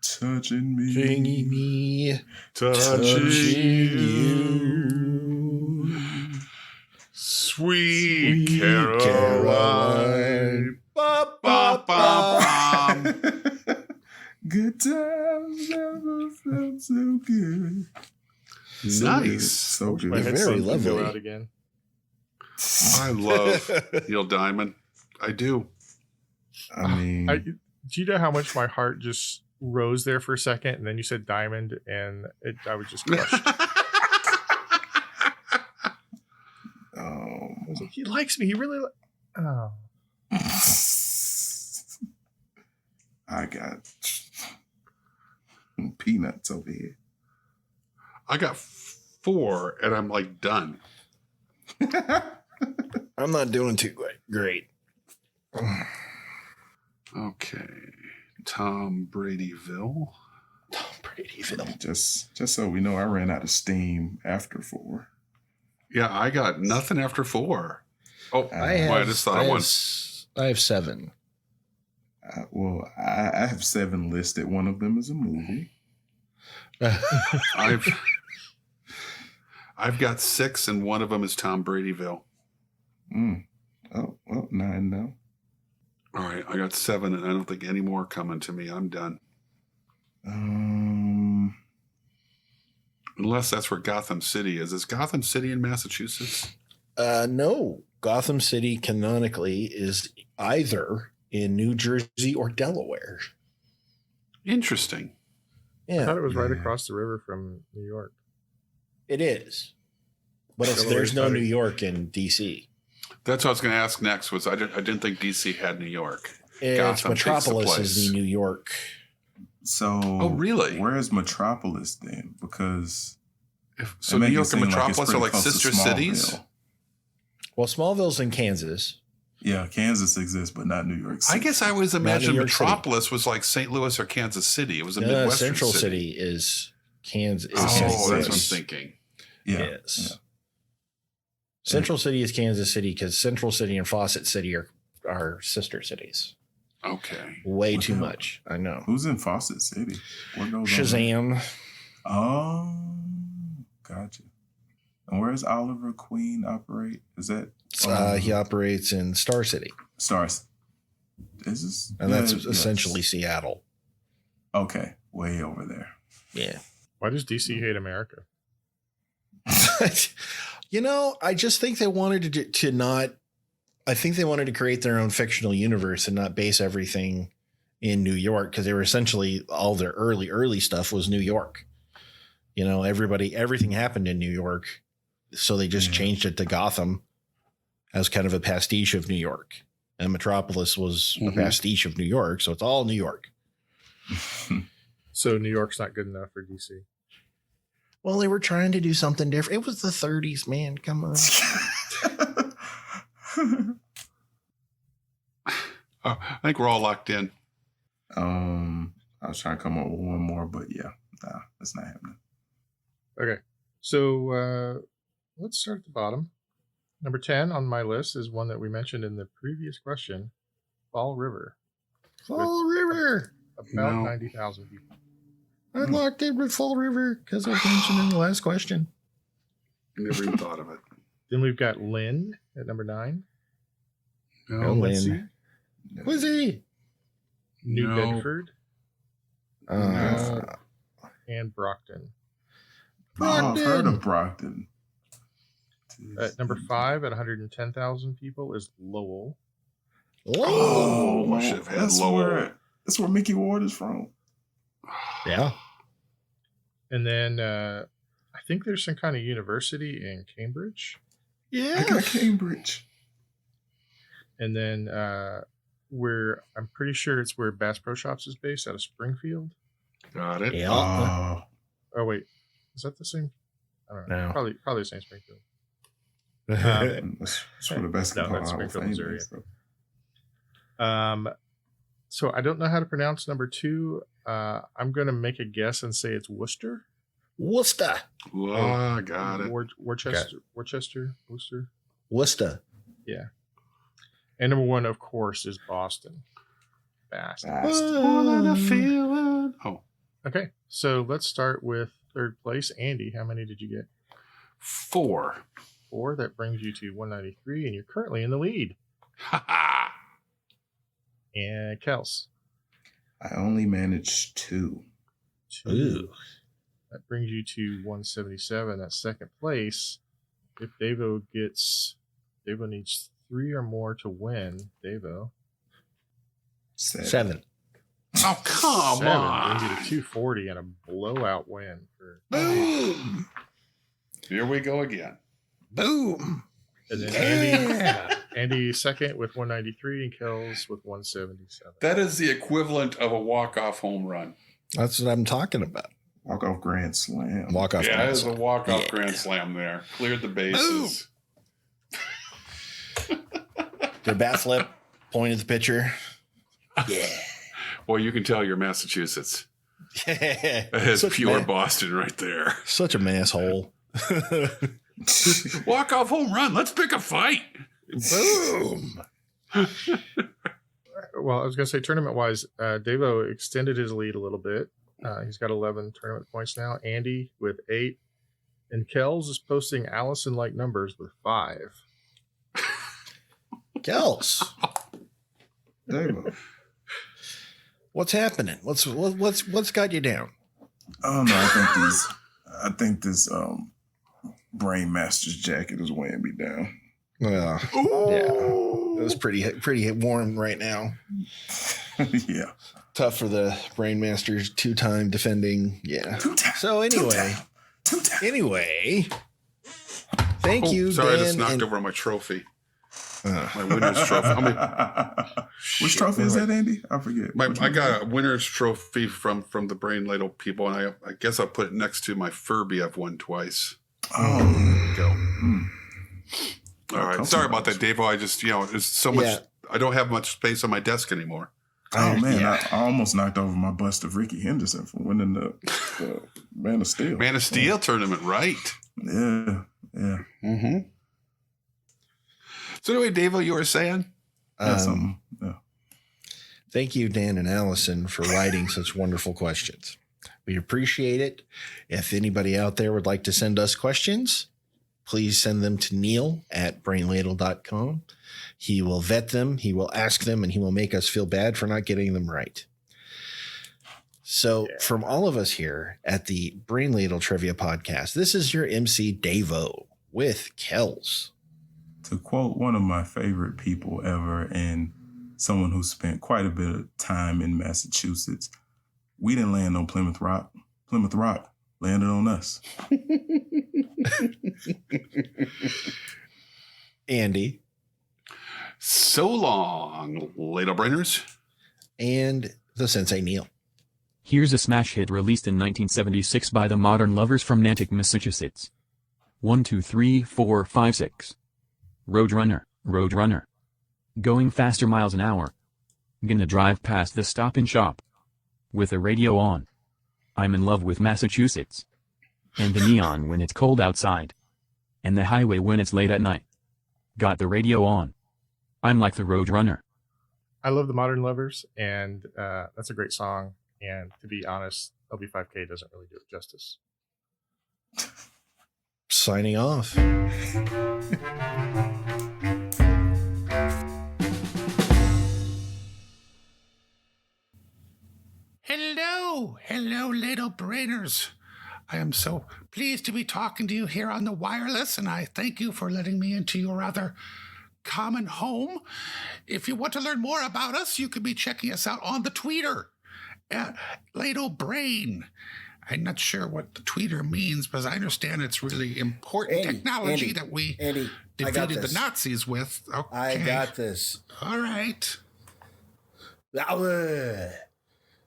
Touching me. Bringing me, Touching you. Sweet Sweet Caroline. Ba, Bum, bum, bum. Good times never felt so good. So Nice. good. So My good. Very headphones can lovely. go out again. I love Neil Diamond. I do. I mean, Do you know how much my heart just rose there for a second, and then you said diamond, and I was just crushed. I was like, he likes me. He really. Oh, I got peanuts over here. I got 4, and I'm like done. I'm not doing too great. Okay. Tom Bradyville. Tom Bradyville. Just so we know, I ran out of steam after 4. Yeah, I got nothing after 4. Oh, I just thought I I won. have 7. Well, I have 7 listed. One of them is a movie. I've got 6, and one of them is Tom Bradyville. Oh, well, 9 now. All right, I got 7, and I don't think any more coming to me. I'm done. Unless that's where Gotham City is. Is Gotham City in Massachusetts? No. Gotham City canonically is either in New Jersey or Delaware. Interesting. I Yeah, thought it was right across the river from New York. it is. But Delaware's there's no funny. New York in D.C. That's what I was going to ask next. Was I didn't think DC had New York. It's Gotham takes the Metropolis place. is the New York. So, Oh, really? Where is Metropolis then? Because So they New make it York and seem like it's Metropolis are pretty like close to sister cities. Smallville. Well, Smallville's in Kansas. Yeah, Kansas exists, but not New York I City. guess I always New imagined York City. Metropolis was like St. Louis or Kansas City. It was a Midwestern Central city. City is Kansas. Oh, that's Kansas. what I'm thinking. Yeah. Yes. yeah. Central City is Kansas City because Central City and Fawcett City are sister cities. Okay. Way What too the hell? much. I know. Who's in Fawcett City? What goes on there? Shazam. Oh, gotcha. And where does Oliver Queen operate? Is that He operates in Star City, Stars? Is this? and that's yes. essentially Seattle. Okay, way over there. Yeah. Why does DC hate America? I just think they wanted to not. I think they wanted to create their own fictional universe and not base everything in New York because they were essentially all their early stuff was New York. Everything happened in New York, so they just changed it to Gotham as kind of a pastiche of New York, and Metropolis was a pastiche of New York, so it's all New York. So New York's not good enough for DC. Well, they were trying to do something different. It was the 30s, man. Come on. I think we're all locked in. I was trying to come up with one more, but yeah, nah, that's not happening. Okay. So let's start at the bottom. Number 10 on my list is one that we mentioned in the previous question, Fall River. Fall River. About No. 90,000 people. I locked in with Fall River because I was mentioned in the last question. Never even thought of it. Then we've got Lynn at number 9. Oh, let's Lynn. see. Who's he? New No. Bedford No. and Brockton. Oh, I've heard Brockton. of Brockton. At number 5 at 110,000 people is Lowell. Oh, I should have had that's Lowell. that's where Mickey Ward is from. yeah. And then I think there's some kind of university in Cambridge. I got Cambridge. And then where I'm pretty sure it's where Bass Pro Shops is based, out of Springfield. Got it. Yeah. Oh wait, is that the same? I don't know. No. Probably the same Springfield. That's where the basketball no, that's Hall of Springfield, Fame Missouri. is, so. So I don't know how to pronounce number 2. I'm going to make a guess and say it's Worcester. Worcester. Got it. Worcester. Worcester. Yeah. And number 1, of course, is Boston. Bass. Oh, Okay, so let's start with third place. Andy, how many did you get? 4. 4. That brings you to 193, and you're currently in the lead. Ha ha. And Kels. I only managed 2. 2. Ooh. That brings you to 177. That's second place. If Davo needs 3 or more to win. Davo. 7. Oh, come 7 on. brings you to 240 and a blowout win for. Boom. Here we go again. Boom. And then Yeah. Andy second with 193 and Kels with 177. That is the equivalent of a walk-off home run. That's what I'm talking about. Walk-off grand slam. Walk off. Yeah, it is a walk-off Yeah. grand slam there. Cleared the bases. Your bat flip, point at the pitcher. Yeah. Boy, you can tell you're Massachusetts. That is Such pure ma- Boston right there. Such a masshole. Walk-off home run. Let's pick a fight. Boom. Well, I was going to say tournament-wise, Davo extended his lead a little bit. He's got 11 tournament points now. Andy with 8. And Kels is posting Allison-like numbers with 5. Kels, Davo. what's happening? What's got you down? Oh no, I think this Brain Master's jacket is weighing me down. Well, yeah, it was pretty warm right now. Yeah. Tough for the Brainmasters, 2-time defending. Yeah. 2-time. So anyway, thank you. Sorry, I Dan, just knocked and- over my trophy. My winner's trophy. Which trophy is that, Andy? I forget. I got a winner's trophy from the Brain Ladle people, and I guess I'll put it next to my Furby I've won twice. Oh, There you go. hmm. All right. Sorry about that, Davo. I just, there's so much. Yeah. I don't have much space on my desk anymore. Oh man, Yeah. I almost knocked over my bust of Ricky Henderson from winning the Man of Steel. Man of Steel tournament, right? Yeah. Mm-hmm. So anyway, Davo, you were saying? Something. Yeah. Thank you, Dan and Allison, for writing such wonderful questions. We appreciate it. If anybody out there would like to send us questions, please send them to neil@brainladle.com. He will vet them, he will ask them, and he will make us feel bad for not getting them right. So from all of us here at the Brain Ladle Trivia Podcast, this is your MC Davo with Kels. To quote one of my favorite people ever and someone who spent quite a bit of time in Massachusetts, we didn't land on Plymouth Rock. Plymouth Rock landed on us. Andy So long, Ladle Brainers. and the Sensei Neil. Here's a smash hit released in 1976 by the Modern Lovers from Nantucket, Massachusetts. 1, 2, 3, 4, 5, 6. Roadrunner. Roadrunner. Going faster miles an hour. Gonna drive past the Stop and Shop. With the radio on. I'm in love with Massachusetts. And the neon when it's cold outside. And the highway when it's late at night. Got the radio on. I'm like the Roadrunner. I love the Modern Lovers, and that's a great song. And to be honest, LB5K doesn't really do it justice. Signing off. Hello, little brainers. I am so pleased to be talking to you here on the wireless, and I thank you for letting me into your rather common home. If you want to learn more about us, you could be checking us out on the Tweeter at Ladle Brain. I'm not sure what the Tweeter means, because I understand it's really important technology that we defeated the Nazis with. Okay. I got this. All right.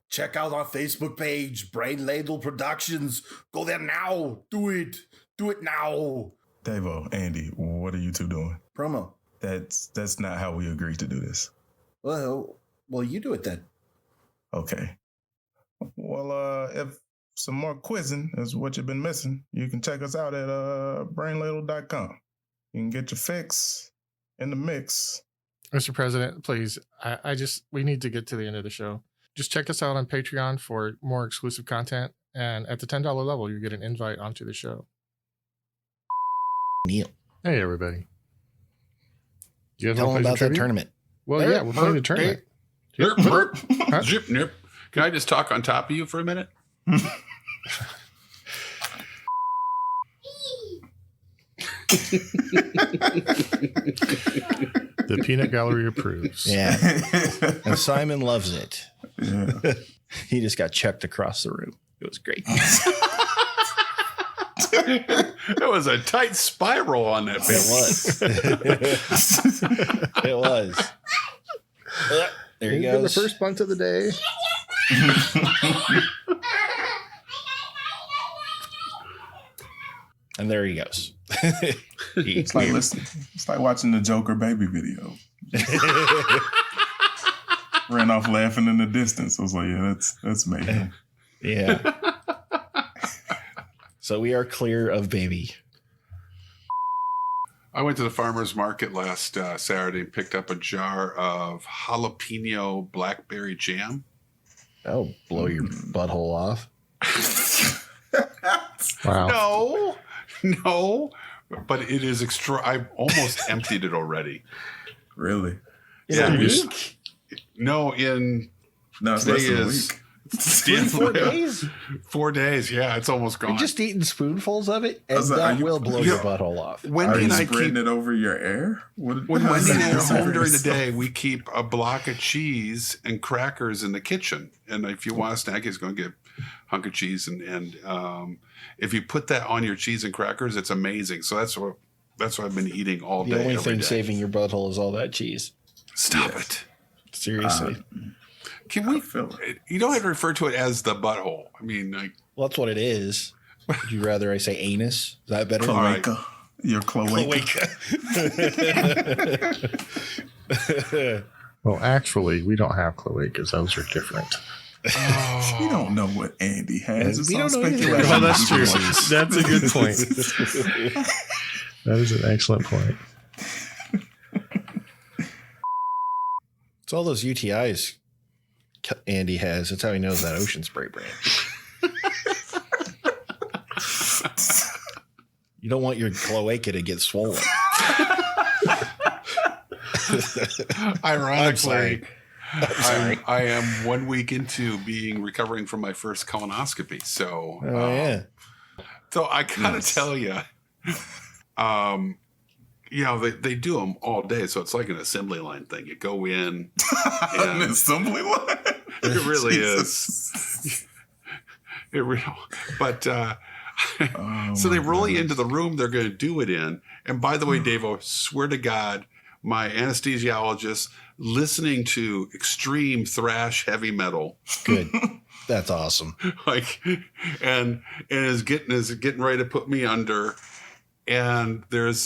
Check out our Facebook page, Brain Ladle Productions. Go there now. Do it. Do it now. Davo, Andy, what are you two doing? Promo. That's not how we agreed to do this. Well, you do it then. Okay. Well, if some more quizzing is what you've been missing, you can check us out at brainladle.com. You can get your fix in the mix. Mr. President, please, we need to get to the end of the show. Just check us out on Patreon for more exclusive content. And at the $10 level, you get an invite onto the show. Neil. Hey, everybody. You guys Tell them want to play about some that trivia? tournament. Well, yeah, we're playing the tournament. Zip, nip. Can I just talk on top of you for a minute? The Peanut Gallery approves. Yeah. And Simon loves it. Yeah. He just got checked across the room. It was great. It was a tight spiral on that It was. It was. There he goes. The first bunt of the day. And there he goes. It's like watching the Joker baby video. Ran off laughing in the distance. I was like, yeah, that's amazing. Yeah. So we are clear of baby. I went to the farmer's market last Saturday and picked up a jar of jalapeno blackberry jam. That'll blow your butthole off. Wow. No, but it is extra. I've almost emptied it already. Really? In a week? No, it's less than a week. 4 days? 4 days, yeah, it's almost gone. You're just eating spoonfuls of it, and like, that will blow your butthole off. Wendy and I spreading it over your air? When Wendy and I are home during the day, we keep a block of cheese and crackers in the kitchen. And if you want a snack, he's going to get a hunk of cheese. And if you put that on your cheese and crackers, it's amazing. So that's what I've been eating all day. The only every thing day. saving your butthole is all that cheese. Stop it. Seriously. Can we? You don't have to refer to it as the butthole. I mean, like, Well, that's what it is. Would you rather I say anus? Is that better? Cloaca. Your cloaca. Well, actually, we don't have cloacas. Those are different. oh, You don't know what Andy has. It's We all don't know anything speculation. about Well, that's true. disease. That's a good point. That is an excellent point. It's all those UTIs Andy has. That's how he knows that ocean spray brand. You don't want your cloaca to get swollen. ironically, I'm sorry. I am 1 week into recovering from my first colonoscopy. So, Yeah. So I gotta tell you, they do them all day, so it's like an assembly line thing. You go in, An assembly line. it really Jesus. is. It real, but Oh, so they my roll you goodness. into the room they're going to do it in. And by the way, Davo, swear to God, my anesthesiologist listening to extreme thrash heavy metal, Good. That's awesome. like, and is getting ready to put me under. And there's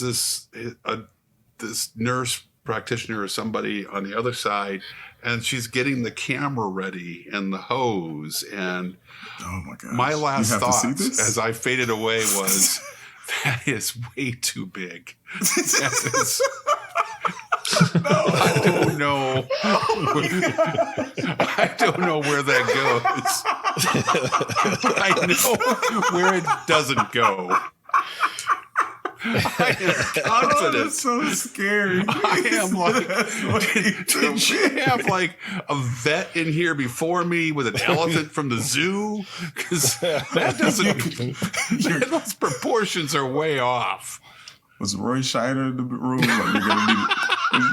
this nurse practitioner or somebody on the other side, and she's getting the camera ready and the hose. And Oh my gosh. my last You have to see thoughts this? as I faded away was, that is way too big. That is, I don't know. I don't know where that goes. I know where it doesn't go. I am confident. That's so scary. I am like, did you have like a vet in here before me with an elephant from the zoo? Because that doesn't, those proportions are way off. Was Roy Scheider in the room? Like,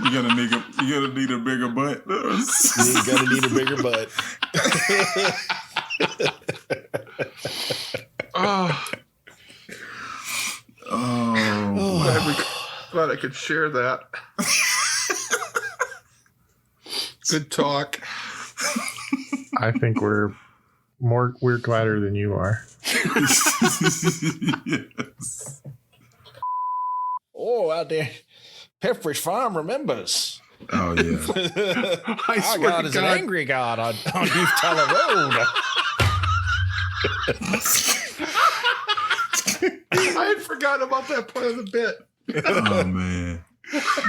you're gonna need a bigger butt. You're gonna need a bigger butt. Glad I could share that. Good talk. I think we're gladder than you are. Yes. Oh, out there, Pepperidge Farm remembers. Oh yeah. I Our swear God to is an God. angry God on Deep Teller Road. I had forgotten about that part of the bit. Oh man.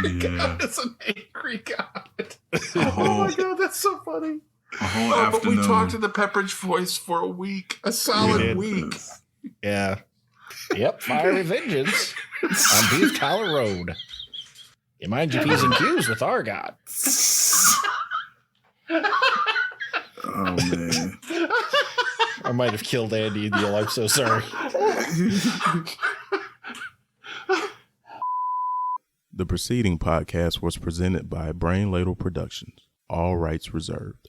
Yeah. God, it's an angry God. A Oh whole, my God, that's so funny. a whole Oh, but afternoon. we talked in the Pepperidge voice for a week, a solid did. week. Yeah. Yep, Fiery Vengeance on Deep Teller Road. You mind your P's and Q's with our God. Oh man. I might have killed Andy in the deal. I'm so sorry. The preceding podcast was presented by Brain Ladle Productions. All rights reserved.